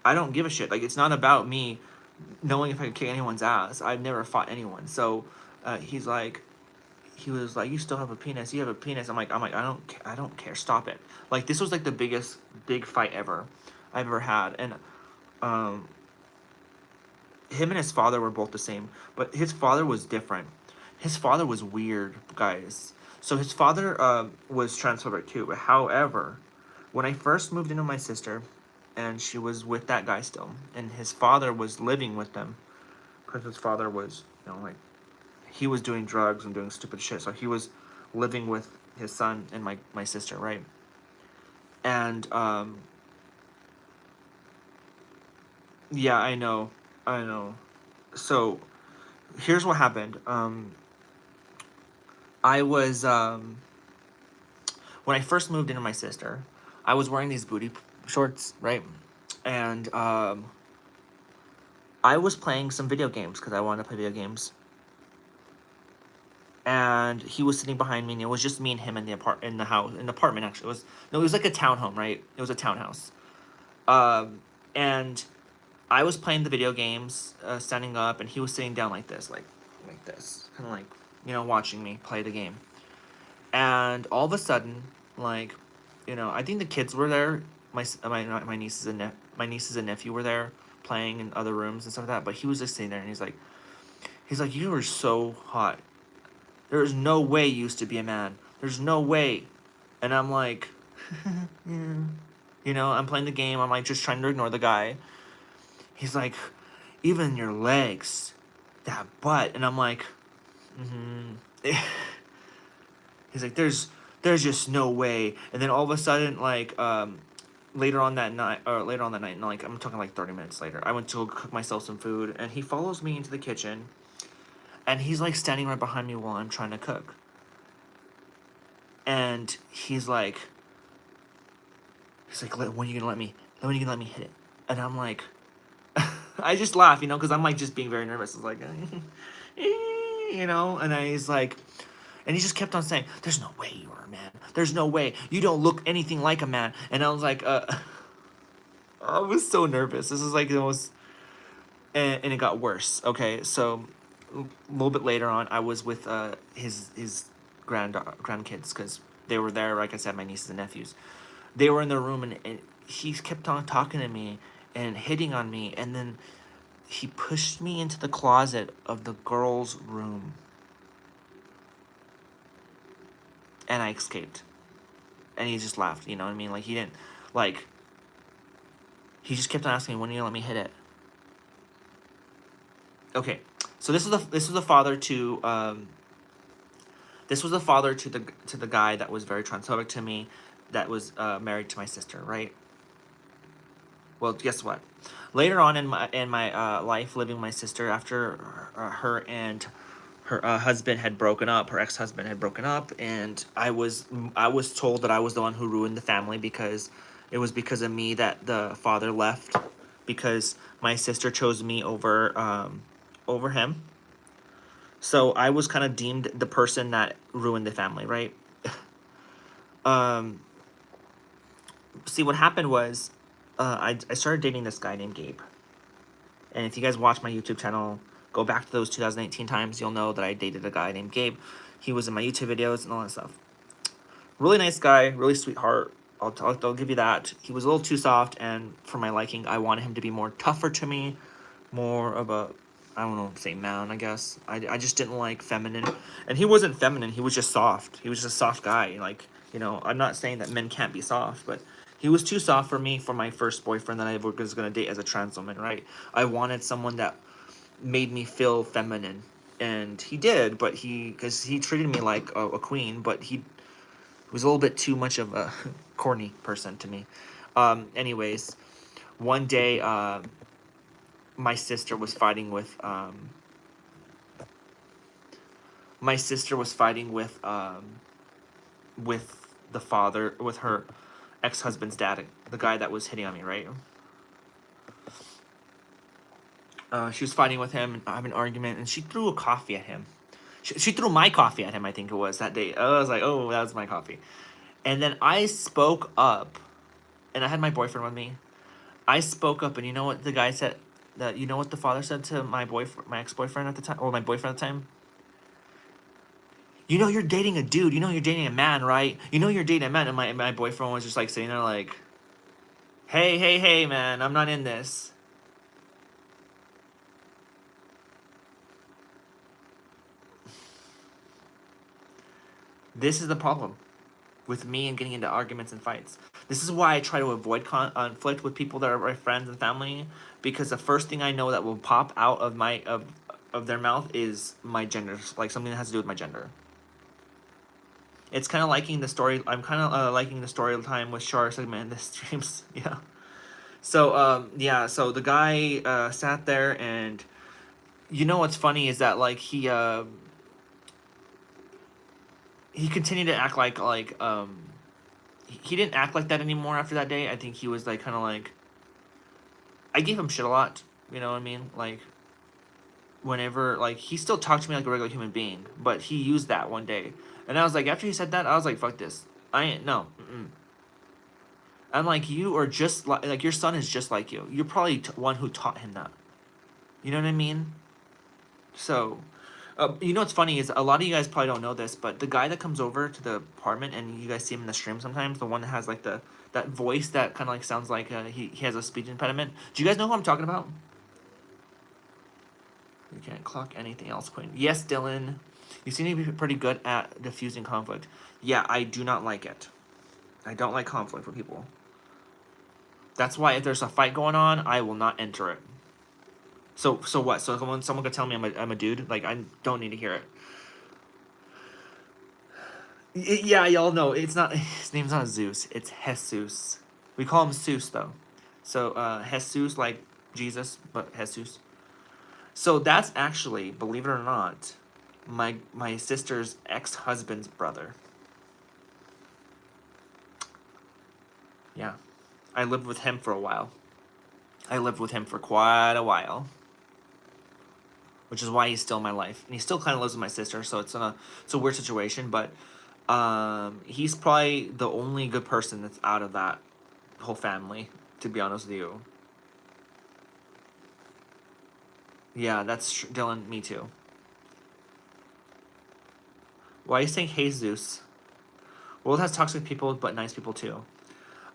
I don't give a shit. Like, it's not about me knowing if I could kick anyone's ass. I've never fought anyone." So he was like, "You still have a penis. You have a penis." I'm like, I don't care. Stop it. Like, this was like the biggest big fight ever I've ever had, and um, him and his father were both the same, but his father was different. His father was weird, guys. So his father was transphobic too. But however, when I first moved in with my sister, and she was with that guy still, and his father was living with them, because his father was, like he was doing drugs and doing stupid shit. So he was living with his son and my sister, right? And yeah, I know. So here's what happened. I was when I first moved into my sister, I was wearing these booty shorts, right? And I was playing some video games because I wanted to play video games. And he was sitting behind me, and it was just me and him in the house, in the apartment. Actually, it was like a townhome, right? It was a townhouse. And I was playing the video games, standing up, and he was sitting down like this, kind of like, watching me play the game. And all of a sudden, like, I think the kids were there. My nieces and my nieces and nephew were there playing in other rooms and stuff like that. But he was just sitting there, and he's like, you are so hot. There is no way you used to be a man. There's no way. And I'm like, yeah. I'm playing the game. I'm like just trying to ignore the guy. He's like, even your legs, that butt. And I'm like, mm-hmm. He's like, there's just no way. And then all of a sudden, like, later on that night, and like, I'm talking like 30 minutes later, I went to cook myself some food, and he follows me into the kitchen, and he's like standing right behind me while I'm trying to cook. And he's like, when are you gonna let me? When are you gonna let me hit it? And I'm like, I just laugh, because I'm like just being very nervous. It's like, and he's like, and he just kept on saying, "There's no way you are a man. There's no way. You don't look anything like a man." And I was like, I was so nervous. This is like the most, and it got worse. Okay, so a little bit later on, I was with his grandkids, because they were there. Like I said, my nieces and nephews, they were in their room, and he kept on talking to me and hitting on me, and then he pushed me into the closet of the girls' room, and I escaped. And he just laughed, you know what I mean? Like, he didn't, like, he just kept on asking me, when are you gonna let me hit it? Okay, so this was the father to the guy that was very transphobic to me, that was married to my sister, right? Well, guess what? Later on in my life, living with my sister, after her and her husband had broken up, her ex-husband had broken up, and I was told that I was the one who ruined the family, because it was because of me that the father left, because my sister chose me over him. So I was kind of deemed the person that ruined the family, right? Um, See, what happened was, I started dating this guy named Gabe. And if you guys watch my YouTube channel, go back to those 2018 times, you'll know that I dated a guy named Gabe. He was in my YouTube videos and all that stuff. Really nice guy, really sweetheart. I'll give you that. He was a little too soft, and for my liking, I wanted him to be more tougher to me, more of a, I don't know, say man, I guess. I just didn't like feminine. And he wasn't feminine, he was just soft. He was just a soft guy. Like, I'm not saying that men can't be soft, but he was too soft for me, for my first boyfriend that I was going to date as a trans woman, right? I wanted someone that made me feel feminine. And he did, but because he treated me like a queen, but he was a little bit too much of a corny person to me. Anyways, one day, my sister was fighting with with the father, with her ex-husband's dad, the guy that was hitting on me, right? She was fighting with him and having an argument, and she threw a coffee at him. She threw my coffee at him, I think it was, that day. I was like, oh, that was my coffee. And then I spoke up, and I had my boyfriend with me. I spoke up, and you know what the guy said? You know what the father said to my ex-boyfriend at the time, or my boyfriend at the time? You're dating a dude. You're dating a man, right? You're dating a man. And my boyfriend was just like sitting there like, hey, hey, hey, man, I'm not in this. This is the problem with me and getting into arguments and fights. This is why I try to avoid conflict with people that are my friends and family, because the first thing I know that will pop out of of their mouth is my gender, like something that has to do with my gender. It's kind of liking the story. I'm kind of liking the story time with Shar segment in the streams. Yeah. So yeah. So the guy sat there, and You know what's funny is that like he continued to act like he didn't act like that anymore after that day. I think he was like kind of like, I gave him shit a lot. You know what I mean? Like whenever like he still talked to me like a regular human being, but he used that one day, and I was like, after he said that, I was like, fuck this. I ain't no. Mm-mm. I'm like, you are just like your son is just like you. You're probably one who taught him that. You know what I mean? So, you know what's funny is a lot of you guys probably don't know this, but the guy that comes over to the apartment and you guys see him in the stream sometimes, the one that has like the that voice that kind of like sounds like he has a speech impediment. Do you guys know who I'm talking about? You can't clock anything else, Queen. Yes, Dylan. You seem to be pretty good at diffusing conflict. Yeah, I do not like it. I don't like conflict with people. That's why if there's a fight going on, I will not enter it. So what? So when someone could tell me I'm a dude, like I don't need to hear it. Yeah, y'all know it's not. His name's not Zeus. It's Jesus. We call him Zeus though. So Jesus, like Jesus, but Jesus. So that's actually, believe it or not, my sister's ex-husband's brother. Yeah, I lived with him for a while. I lived with him for quite a while, which is why he's still in my life, and he still kind of lives with my sister. So it's a weird situation, but he's probably the only good person that's out of that whole family, to be honest with you. Yeah, that's Dylan. Me too. Why are you saying Jesus? World has toxic people, but nice people too.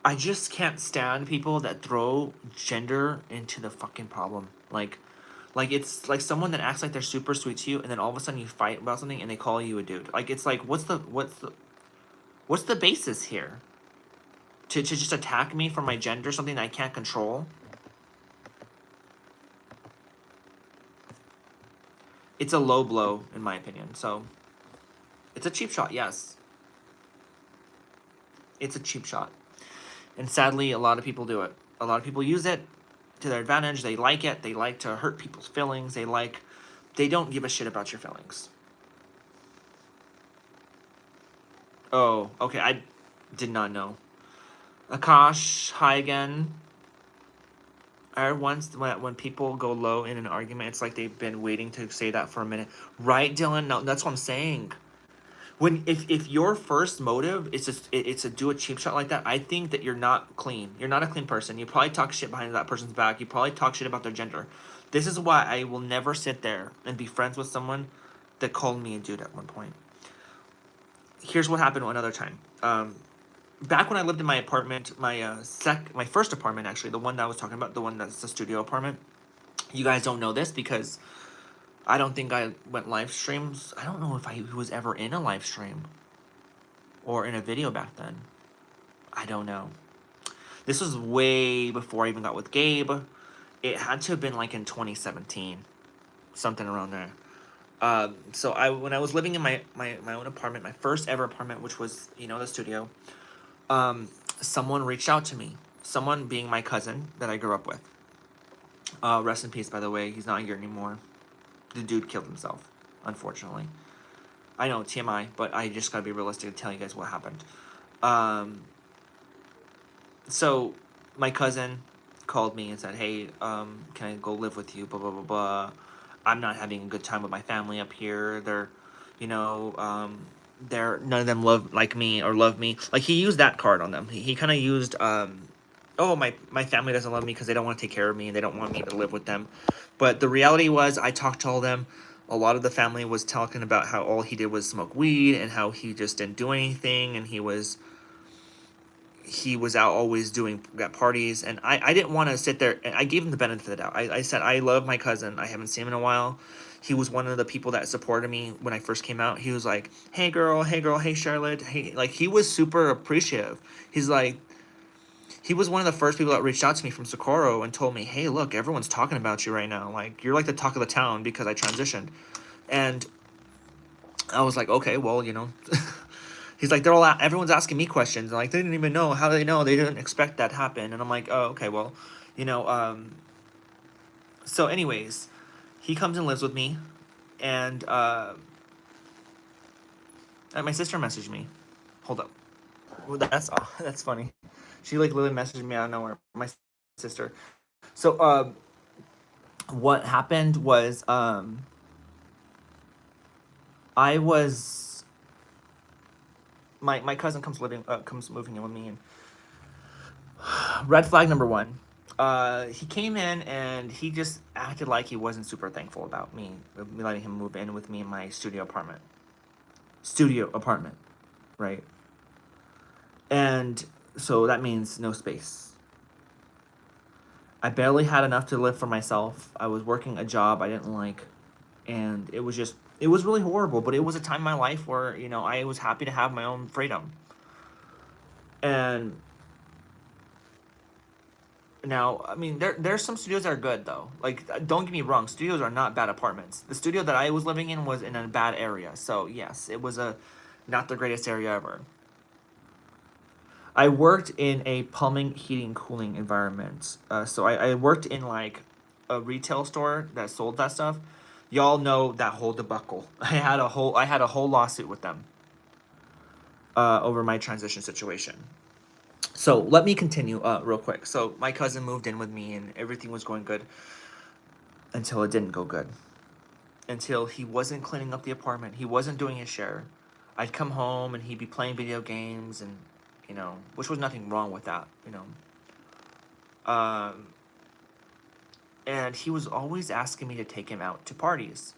I just can't stand people that throw gender into the fucking problem. Like it's like someone that acts like they're super sweet to you, and then all of a sudden you fight about something, and they call you a dude. Like it's like what's the basis here? To just attack me for my gender, something that I can't control. It's a low blow, in my opinion. So it's a cheap shot, yes. It's a cheap shot. And sadly, a lot of people do it. A lot of people use it to their advantage. They like it. They like to hurt people's feelings. They don't give a shit about your feelings. Oh, okay. I did not know. Akash, hi again. I heard once when people go low in an argument, it's like they've been waiting to say that for a minute. Right, Dylan? No, that's what I'm saying. When if your first motive is it's to do a cheap shot like that, I think that you're not clean. You're not a clean person. You probably talk shit behind that person's back. You probably talk shit about their gender. This is why I will never sit there and be friends with someone that called me a dude at one point. Here's what happened another time. Back when I lived in my apartment, my first apartment actually, the one that I was talking about, the one that's the studio apartment. You guys don't know this because I don't think I went live streams. I don't know if I was ever in a live stream or in a video back then. I don't know. This was way before I even got with Gabe. It had to have been like in 2017, something around there. So when I was living in my own apartment, my first ever apartment, which was the studio, someone reached out to me. Someone being my cousin that I grew up with. Rest in peace, by the way. He's not here anymore. The dude killed himself, unfortunately. I know, TMI, but I just gotta be realistic and tell you guys what happened. So my cousin called me and said, hey, can I go live with you, blah, blah, blah, blah. I'm not having a good time with my family up here. They're none of them like me or love me. Like, he used that card on them. He kind of used, oh, my family doesn't love me because they don't want to take care of me and they don't want me to live with them. But the reality was, I talked to all of them. A lot of the family was talking about how all he did was smoke weed and how he just didn't do anything, and he was out always doing at parties. And I didn't want to sit there. I gave him the benefit of the doubt. I said, I love my cousin. I haven't seen him in a while. He was one of the people that supported me when I first came out. He was like, hey girl, hey Charlotte, hey. Like, he was super appreciative. He's like, he was one of the first people that reached out to me from Socorro and told me, hey, look, everyone's talking about you right now. Like, you're like the talk of the town because I transitioned. And I was like, okay, well, he's like, everyone's asking me questions. Like, they didn't even know. How do they know? They didn't expect that to happen. And I'm like, oh, okay, well, so anyways, he comes and lives with me, and my sister messaged me. Hold up. Well, that's funny. She like literally messaged me out of nowhere. My sister. So what happened was I was my cousin comes moving in with me, and red flag number one. He came in and he just acted like he wasn't super thankful about me letting him move in with me in my studio apartment. Studio apartment, right? And so that means no space. I barely had enough to live for myself. I was working a job I didn't like, and it was really horrible, but it was a time in my life where, I was happy to have my own freedom. And now, I mean, there's some studios that are good though. Like, don't get me wrong, studios are not bad apartments. The studio that I was living in was in a bad area, so yes, it was a not the greatest area ever. I worked in a plumbing, heating, cooling environment. So I worked in like a retail store that sold that stuff. Y'all know that whole debacle. I had a whole lawsuit with them over my transition situation. So let me continue real quick. So my cousin moved in with me, and everything was going good until it didn't go good. Until he wasn't cleaning up the apartment, he wasn't doing his share. I'd come home and he'd be playing video games, and which was nothing wrong with that. Um, and he was always asking me to take him out to parties.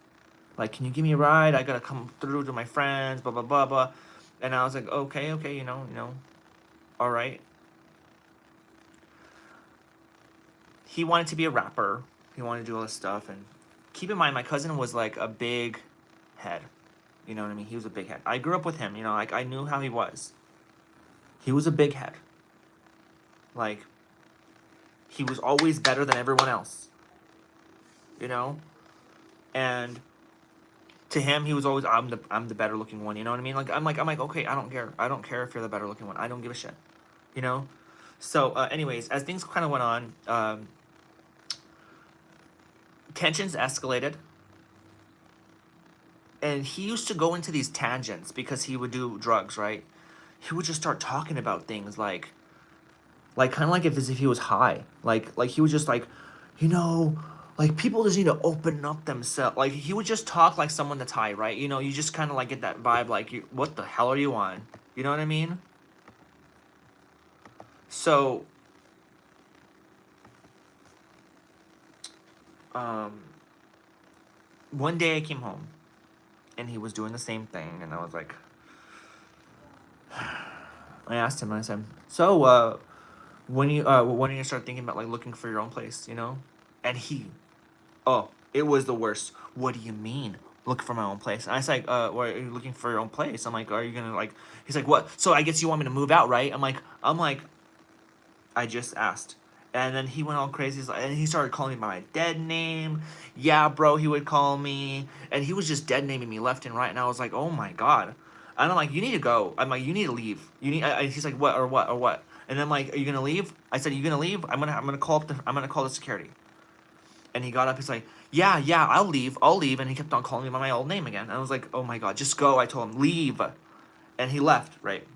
Like, can you give me a ride? I gotta come through to my friends, blah blah blah blah. And I was like, okay, okay, all right. He wanted to be a rapper. He wanted to do all this stuff. And keep in mind, my cousin was like a big head. You know what I mean? He was a big head. I grew up with him. Like I knew how he was. He was a big head. Like, he was always better than everyone else. You know, and to him, he was always I'm the better looking one. You know what I mean? Like I'm like okay, I don't care. I don't care if you're the better looking one. I don't give a shit. You know. So, anyways, as things kind of went on, tensions escalated, and he used to go into these tangents because he would do drugs, right? He would just start talking about things like kind of like if as if he was high, like he was just like, you know, like people just need to open up themselves. Like he would just talk like someone that's high, right? You just kind of like get that vibe, like, what the hell are you on? You know what I mean? So, um, one day I came home, and he was doing the same thing, and I was like, I asked him, I said, so, when are you gonna start thinking about like looking for your own place, And oh, it was the worst. What do you mean, look for my own place? And I was like, what, are you looking for your own place? I'm like, are you gonna like? He's like, what? So I guess you want me to move out, right? I'm like, I just asked. And then he went all crazy. And he started calling me by my dead name. Yeah, bro, he would call me. And he was just dead naming me left and right. And I was like, oh my God. And I'm like, you need to go. I'm like, you need to leave. He's like, what or what or what? And then I'm like, are you gonna leave? I said, are you gonna leave? I'm gonna call the security. And he got up. He's like, yeah, I'll leave. I'll leave. And he kept on calling me by my old name again. And I was like, oh my God, just go. I told him, leave. And he left. Right.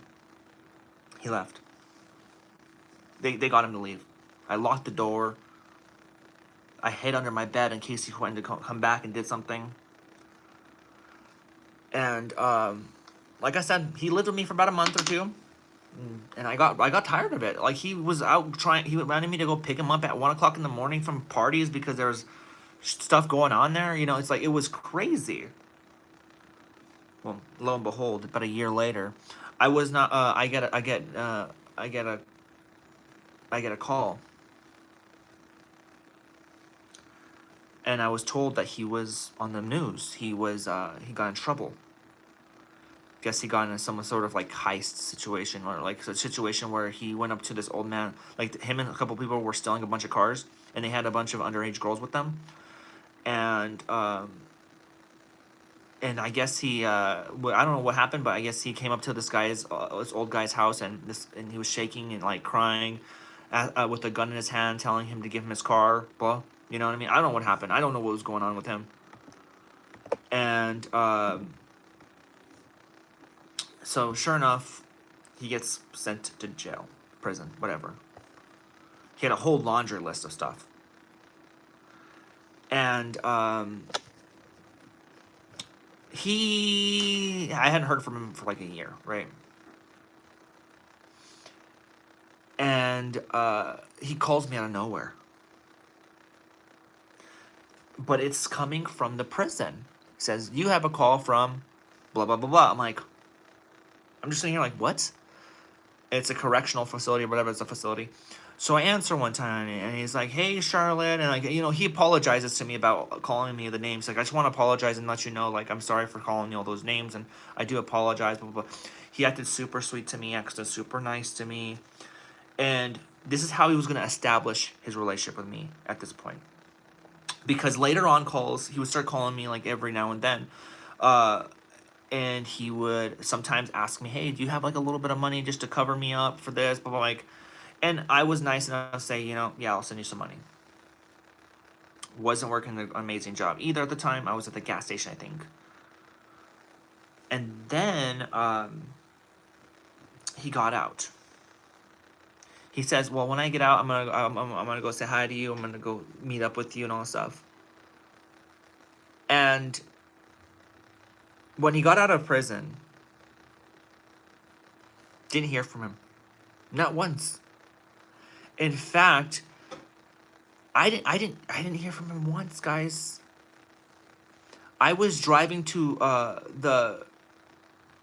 He left. They got him to leave. I locked the door. I hid under my bed in case he wanted to come back and did something. And like I said, he lived with me for about a month or two, and I got tired of it. Like he was out trying. He wanted me to go pick him up at 1 o'clock in the morning from parties because there was stuff going on there. It's like it was crazy. Well, lo and behold, about a year later, I was not. I get a call, and I was told that he was on the news. He got in trouble. Guess he got into some sort of like heist situation, or like a situation where he went up to this old man, like him and a couple people were stealing a bunch of cars, and they had a bunch of underage girls with them, and I guess he I don't know what happened, but I guess he came up to this old guy's house, and he was shaking and like crying, with a gun in his hand, telling him to give him his car, blah, You know what I mean? I don't know what happened. I don't know what was going on with him. And so sure enough, he gets sent to jail, prison, whatever. He had a whole laundry list of stuff. And I hadn't heard from him for like a year, right? And he calls me out of nowhere. But it's coming from the prison. He says, you have a call from blah, blah, blah, blah. I'm just sitting here like, what? It's a correctional facility or whatever, it's a facility. So I answer one time, and he's like, hey, Charlotte, and like, you know, he apologizes to me about calling me the names. Like, I just want to apologize and let you know, like, I'm sorry for calling you all those names, and I do apologize, blah, blah, blah. He acted super sweet to me, acted super nice to me, and this is how he was going to establish his relationship with me at this point. Because later on calls, he would start calling me, like, every now and then, and he would sometimes ask me, hey, do you have, like, a little bit of money just to cover me up for this, blah, blah, like, and I was nice enough to say, you know, yeah, I'll send you some money. Wasn't working an amazing job either at the time. I was at the gas station, I think. And then he got out. He says, well, when I get out, I'm gonna go say hi to you. I'm gonna go meet up with you and all that stuff. And when he got out of prison, didn't hear from him, not once. In fact, I didn't hear from him once, guys. I was driving to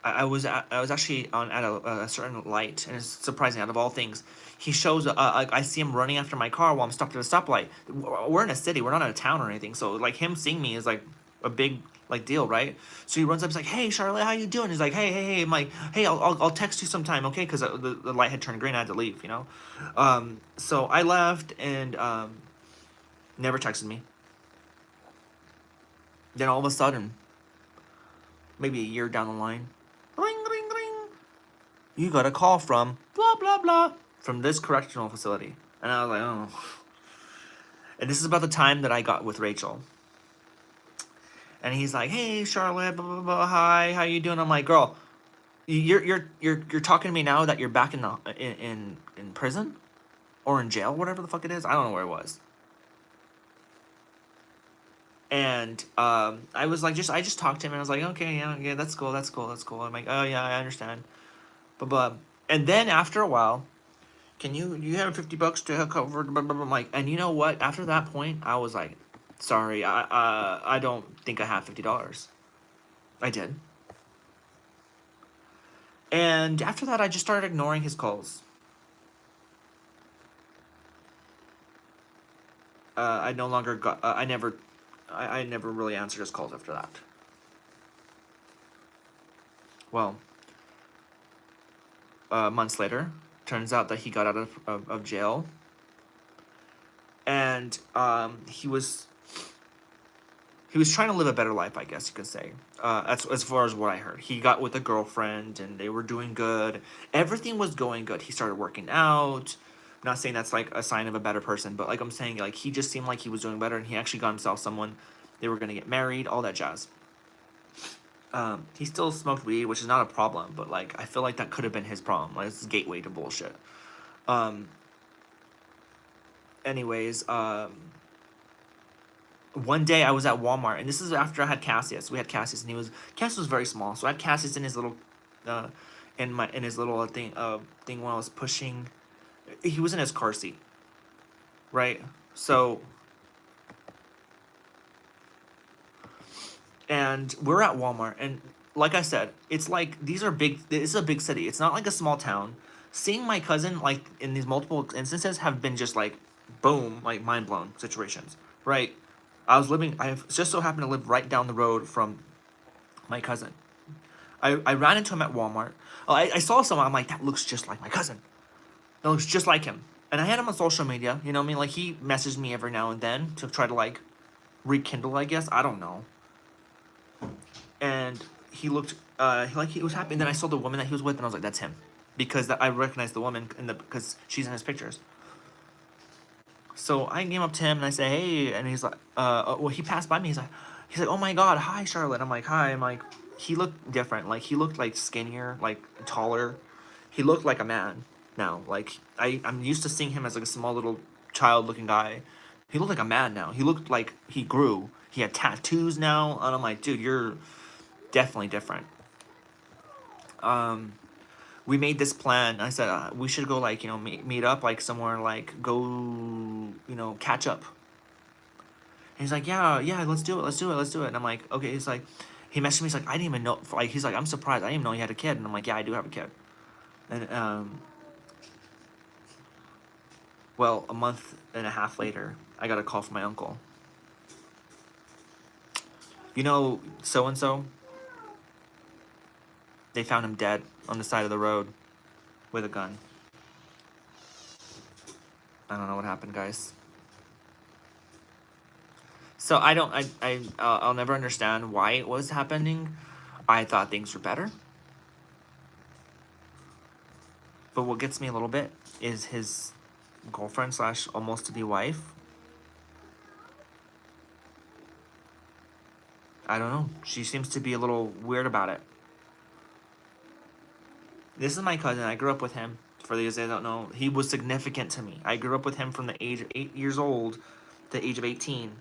I was actually at a certain light, and it's surprising. Out of all things, he shows. I see him running after my car while I'm stopped at a stoplight. We're in a city. We're not in a town or anything. So like him seeing me is like a big like deal, right? So he runs up. He's like, "Hey, Charlotte, how you doing?" He's like, "Hey." I'm like, "Hey, I'll text you sometime, okay?" Because the light had turned green. I had to leave, you know. So I left and never texted me. Then all of a sudden, maybe a year down the line, ring, ring, ring, you got a call from blah, blah, blah, from this correctional facility. And I was like, oh. And this is about the time that I got with Rachel. And he's like, hey, Charlotte, blah, blah, blah, hi, how you doing? I'm like, girl, you're talking to me now that you're back in prison? Or in jail, whatever the fuck it is. I don't know where it was. And I was like, I just talked to him, and I was like, okay, yeah, that's cool. I'm like, oh yeah, I understand. But and then after a while, can you have $50 to cover? Blah, blah, blah. I'm like, and you know what? After that point, I was like, sorry, I don't think I have $50. I did. And after that, I just started ignoring his calls. I no longer got. I never really answered his calls after that. Well, months later, turns out that he got out of jail, and he was trying to live a better life, I guess you could say. As far as what I heard, he got with a girlfriend, and they were doing good. Everything was going good. He started working out. I'm not saying that's like a sign of a better person, but like I'm saying, like he just seemed like he was doing better, and he actually got himself someone. They were gonna get married, all that jazz. He still smoked weed, which is not a problem, but like I feel like that could have been his problem. Like it's gateway to bullshit. Anyways, one day I was at Walmart, and this is after I had Cassius. We had Cassius, and Cassius was very small, so I had Cassius in his little, in his little thing when I was pushing. He was in his car seat, right? So, and we're at Walmart, and like I said, it's like these are big. This is a big city. It's not like a small town. Seeing my cousin, like in these multiple instances, have been just like, boom, like mind blown situations, right? I just so happened to live right down the road from my cousin. I ran into him at Walmart. I saw someone, I'm like, that looks just like my cousin. That looks just like him. And I had him on social media, you know what I mean? Like, he messaged me every now and then to try to, like, rekindle, I guess. I don't know. And he looked, he was happy. And then I saw the woman that he was with, and I was like, that's him. Because I recognized the woman because she's in his pictures. So I came up to him and I said, "Hey," and he's like, well, he passed by me. He's like, "Oh my God, hi, Charlotte." I'm like, "Hi." I'm like, he looked different. Like he looked like skinnier, like taller. He looked like a man now. Like I'm used to seeing him as like a small little child-looking guy. He looked like a man now. He looked like he grew. He had tattoos now, and I'm like, dude, you're definitely different. Um, we made this plan. I said we should go like meet up like somewhere like go catch up. And he's like, yeah, yeah, let's do it, let's do it, let's do it. And I'm like, okay. He's like, he messaged me. He's like, I didn't even know. Like, he's like, I'm surprised. I didn't even know you had a kid. And I'm like, yeah, I do have a kid. And well, a month and a half later, I got a call from my uncle. You know, so and so. They found him dead on the side of the road with a gun. I don't know what happened, guys. So I don't. I'll never understand why it was happening. I thought things were better. But what gets me a little bit is his girlfriend slash almost to be wife. I don't know. She seems to be a little weird about it. This is my cousin. I grew up with him. For those that don't know, he was significant to me. I grew up with him from the age of 8 years old to the age of 18.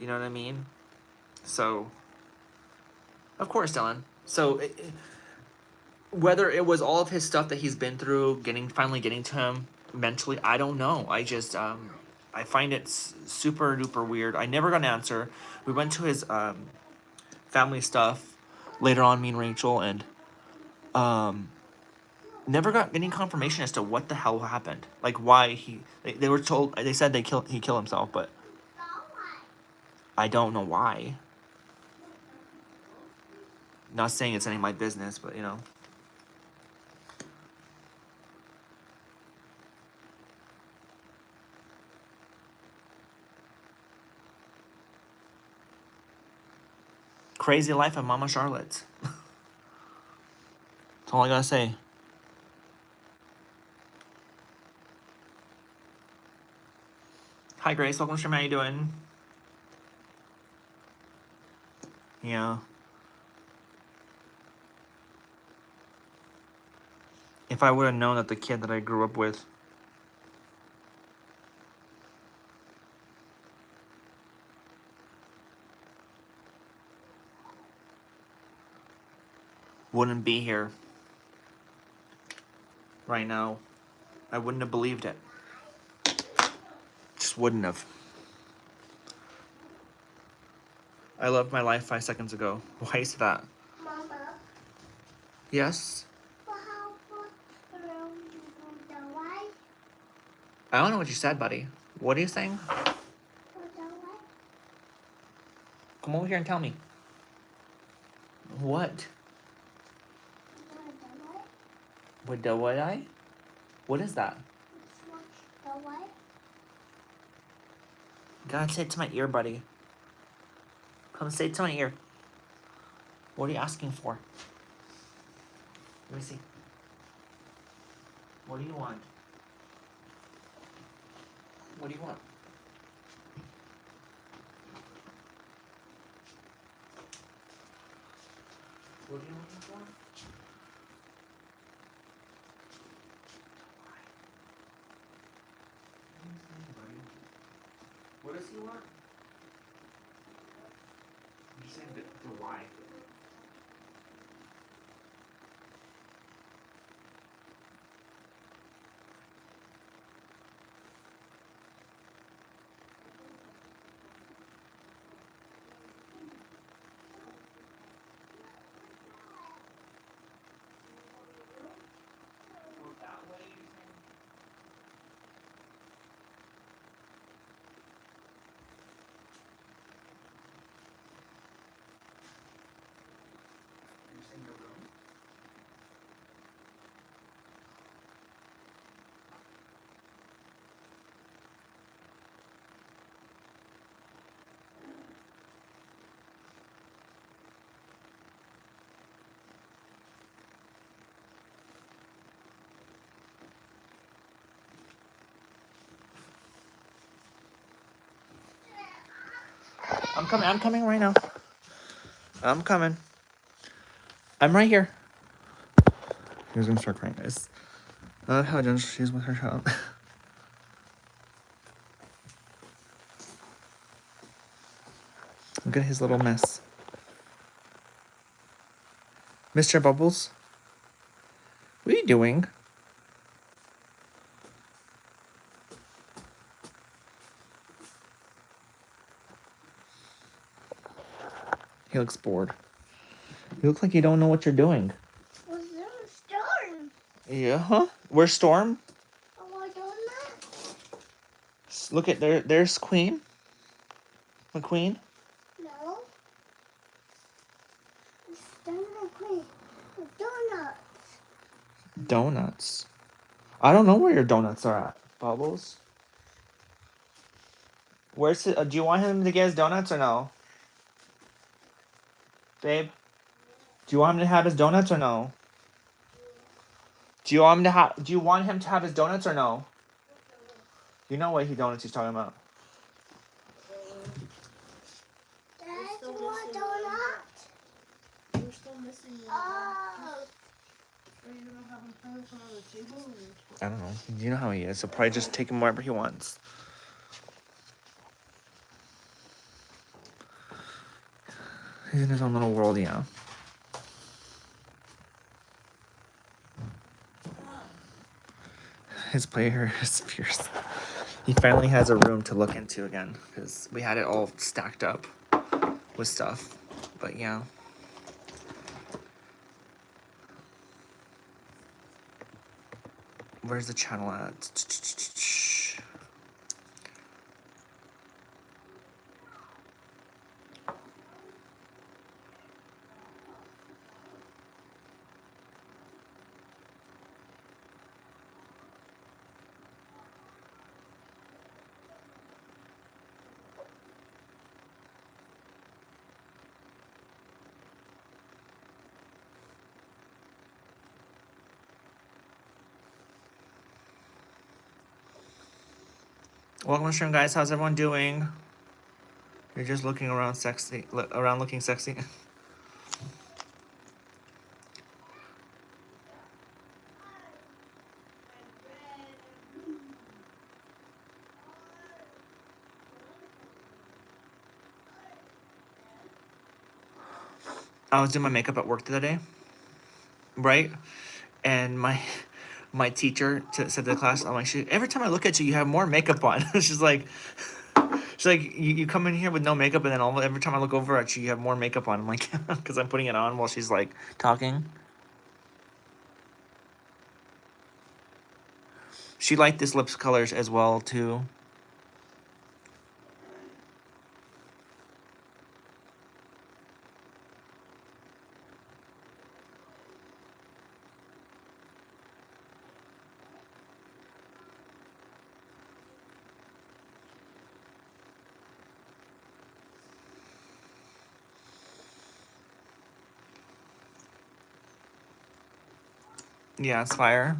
You know what I mean? So, of course, Dylan. So, whether it was all of his stuff that he's been through, finally getting to him mentally, I don't know. I just I find it super duper weird. I never got an answer. We went to his family stuff later on, me and Rachel, and never got any confirmation as to what the hell happened. Like why they were told, they said he killed himself, but I don't know why. Not saying it's any of my business, but crazy life of Mama Charlotte. That's all I gotta say. Hi Grace, welcome to stream. How you doing? Yeah. If I would have known that the kid that I grew up with wouldn't be here right now, I wouldn't have believed it. Just wouldn't have. I loved my life 5 seconds ago. Why is that? Mama. Yes? Well, how around the light? I don't know what you said, buddy. What are you saying? With the light? Come over here and tell me. What? With the light? With the what eye? What is that? The light? Gotta say it to my ear, buddy. Come say it to my ear. What are you asking for? Let me see. What do you want? What do you want? What are you looking for? What does he want? You're saying the why. That way, you're saying? I'm coming. I'm coming right now. I'm coming. I'm right here. He was gonna start crying, guys. I love how gentle she is with her child. Look at his little mess. Mr. Bubbles, what are you doing? He looks bored. You look like you don't know what you're doing. Was there a storm? Yeah, huh? Where's Storm? Oh, I don't know. Look at there. There's Queen. McQueen. No. It's donut queen. Donuts. Donuts. I don't know where your donuts are at, Bubbles. Where's it? Do you want him to get his donuts or no? Babe? Do you want him to have his donuts or no? Do you want him to have? Do you want him to have his donuts or no? You know what donuts he's talking about. Dad, you want donut? We're still missing one. Oh. Are you gonna have him put this on the table? I don't know. You know how he is. He'll probably just take him wherever he wants. He's in his own little world, yeah. His play area is fierce. He finally has a room to look into again because we had it all stacked up with stuff. But yeah. Where's the channel at? Welcome to stream, guys. How's everyone doing? You're just looking around sexy, around looking sexy. I was doing my makeup at work the other day, right? And my teacher said to the class, I'm like, every time I look at you, you have more makeup on. she's like, you come in here with no makeup, and then every time I look over at you, you have more makeup on. I'm like, because I'm putting it on while she's like talking. She liked this lips colors as well too. Yeah, it's fire.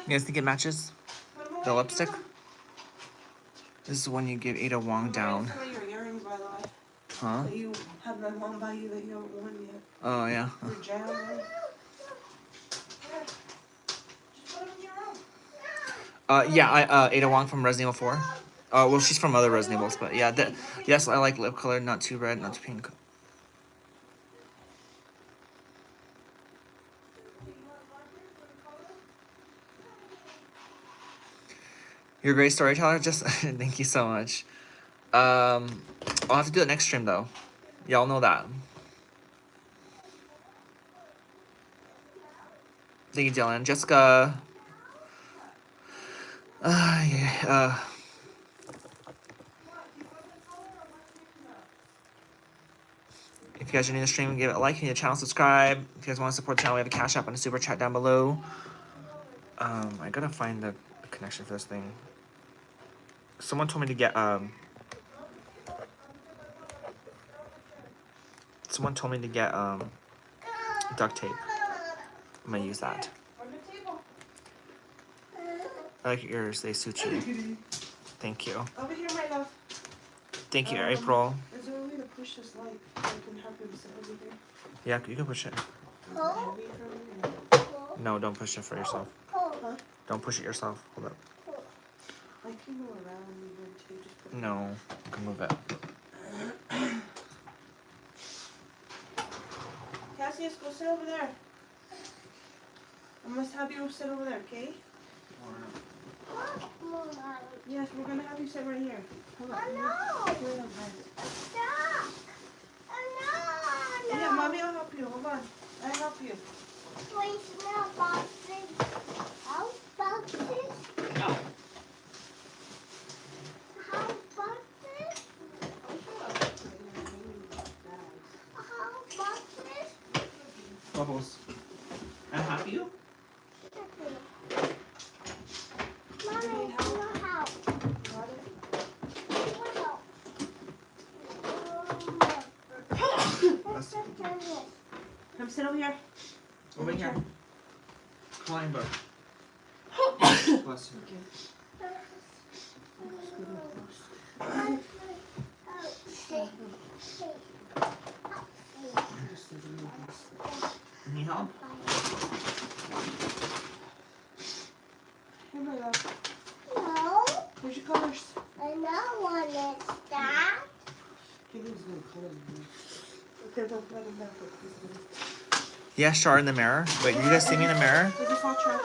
You guys think it matches? The lipstick? This is when you give Ada Wong down. Some of your earrings, by the way. Huh? That you have my mom buy you that you haven't worn yet. Oh, yeah. Your jam, right? Yeah. Just put them in your room. Yeah, Ada Wong from Resident Evil 4. Well, she's from other Resident Evils, but yeah. Yes, I like lip color, not too red, not too pink. You're a great storyteller. Just thank you so much. I'll have to do it next stream though. Y'all know that. Thank you, Dylan. Jessica. Yeah. If you guys are new to the stream, give it a like, and the channel, subscribe. If you guys want to support the channel, we have a cash app and a super chat down below. I gotta find the connection for this thing. Someone told me to get duct tape. I'm gonna use that. On the table. I like your ears, they suit you. Thank you. Over here, my love. Thank you, April. Is there a way to push this light so I can have him sit over here? Yeah, you can push it. Oh. Heavy for me? No, don't push it for yourself. Oh. Huh? Don't push it yourself. Hold up. I can go around even too. Just put it. No, you can move it. Cassius, go sit over there. I must have you sit over there, okay? Yes, we're gonna have you sit right here. Hold on. Oh, Here, no. look, guys. Stop. Oh, no. Yeah, mommy, I'll help you. Hold on. I'll help you. Wait, smell boxes. How boxes? No. How boxes? How boxes? Bubbles. I'm happy you? Mommy, no help. Got it? No help. Let's Come sit over here. over here. Climber. Bless you. Need help? Here, my love. No, Here's your colors. I don't want it. That. He needs new colors. Okay, don't let him know. Yeah, Char in the mirror. Wait, you guys see me in the mirror? Is this hot trash?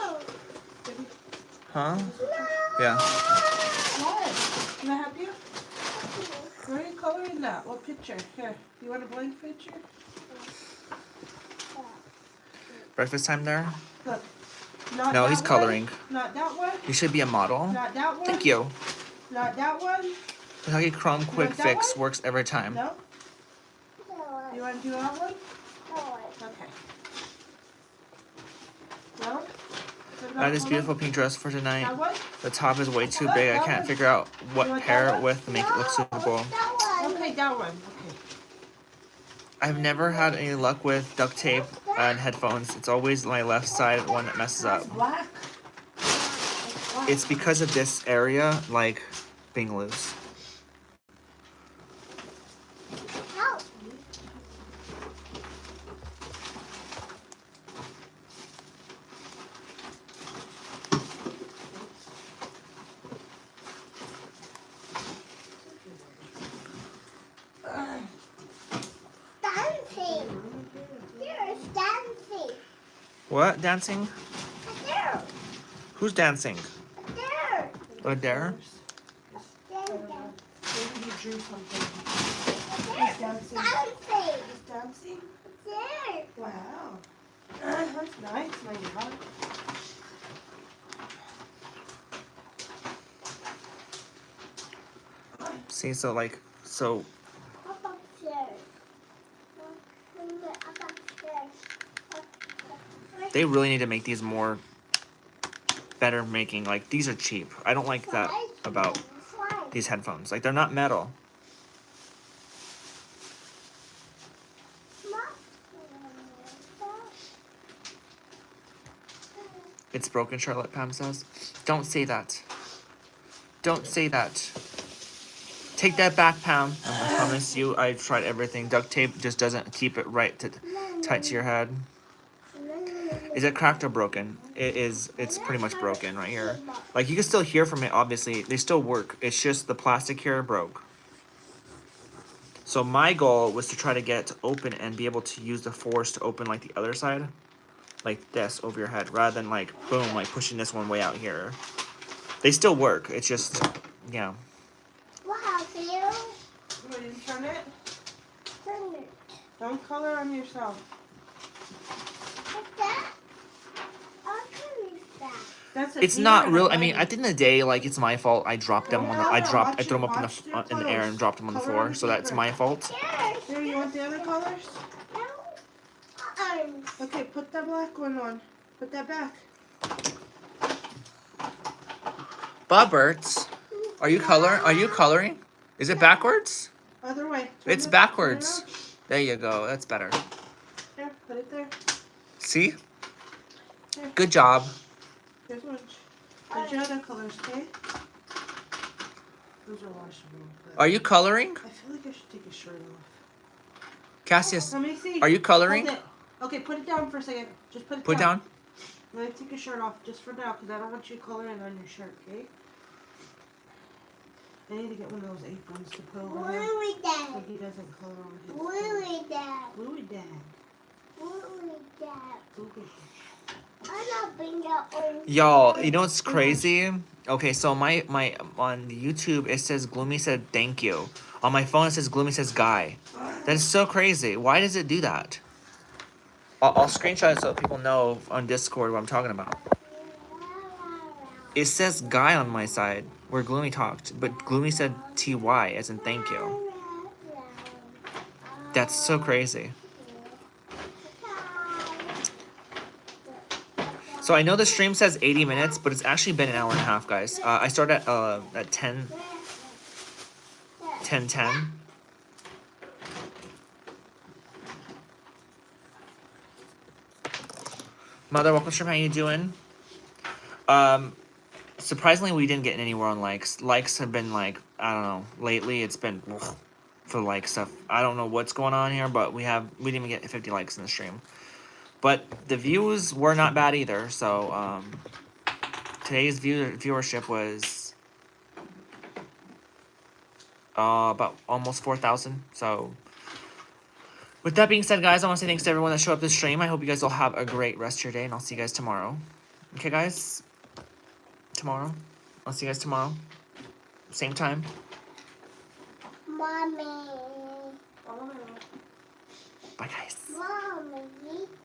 Baby, Huh? is this hot trash? Yeah. What? Can I help you? Where are you coloring that? What picture? Here. You want a blank picture? Breakfast time there? Look. Not No, that he's one, coloring. Not that one. You should be a model. Not that one. Thank you. Not that one. Kentucky Chrome Quick want that Fix one? works every time. No. You want to do that one? Okay. No? This beautiful pink dress for tonight. That one? The top is way too big. I can't figure out what pair it with to make it look suitable. Okay, that one. Okay. I've never had any luck with duct tape and headphones. It's always my left side one that messes up. Black. That's black. It's because of this area, like, being loose. Help. Dancing. Here's dancing. What? Dancing? There. Who's dancing? There. A dare? Dancing. Maybe he drew something. There. dancing. Dancing. He's dancing? There. Wow. That's nice, my love. See, so, like, so Up upstairs. Up upstairs. they really need to make these more better making. Like, these are cheap. I don't like that about these headphones. Like, they're not metal. It's broken, Charlotte, Pam says. Don't say that. Don't say that. Take that back, Pam. I promise you, I've tried everything. Duct tape just doesn't keep it tight to your head. Is it cracked or broken? It is. It's pretty much broken right here. Like, you can still hear from it, obviously. They still work. It's just the plastic here broke. So my goal was to try to get it to open and be able to use the force to open, like, the other side. Like this, over your head. Rather than, like, boom, like, pushing this one way out here. They still work. It's just, yeah. Wow, Phil. You want to turn it? Turn it. Don't color on yourself. What's that? I'll turn it back. That's a It's deer not and a real. I mean, bunny. at the end of the day, like, it's my fault. I dropped them on the. I threw them up in the air and dropped them on the Color on floor. the So that's paper. my fault. Yes. Here, you want the other colors? No. Okay, put that black one on. Put that back. Bubberts, are you coloring? Is it backwards? Other way. It's Turn backwards. it There you go. That's better. around. Here, put it there. See? Here. Good job. Here's one. There's your other colors, okay? Those are washable. but Are you coloring? I feel like I should take a shirt off. Cassius, Let me see. are you coloring? Hold it. Okay, put it down for a second. Just put it Put down. down. Let me take your shirt off just for now, because I don't want you coloring on your shirt, okay? I need to get one of those aprons to put over him Bluey so dad. he doesn't color on his Bluey dad. Bluey dad. Bluey dad. Bluey dad. I'm not being your own. Y'all, you know what's crazy? Okay, so my on the YouTube it says Gloomy said thank you. On my phone it says Gloomy says guy. That is so crazy. Why does it do that? I'll screenshot it so people know on Discord what I'm talking about. It says guy on my side where Gloomy talked, but Gloomy said TY as in thank you. That's so crazy. So I know the stream says 80 minutes, but it's actually been an hour and a half, guys. I started at 10:10. Mother, welcome stream. How you doing? Surprisingly, we didn't get anywhere on likes. Likes have been like, I don't know. Lately, it's been for like stuff. I don't know what's going on here, but we didn't even get 50 likes in the stream. But the views were not bad either. So today's viewership was about almost 4,000. So with that being said, guys, I want to say thanks to everyone that showed up this stream. I hope you guys will have a great rest of your day, and I'll see you guys tomorrow. Okay, guys? Tomorrow. I'll see you guys tomorrow. Same time. Mommy. Oh. Bye, guys. Mommy.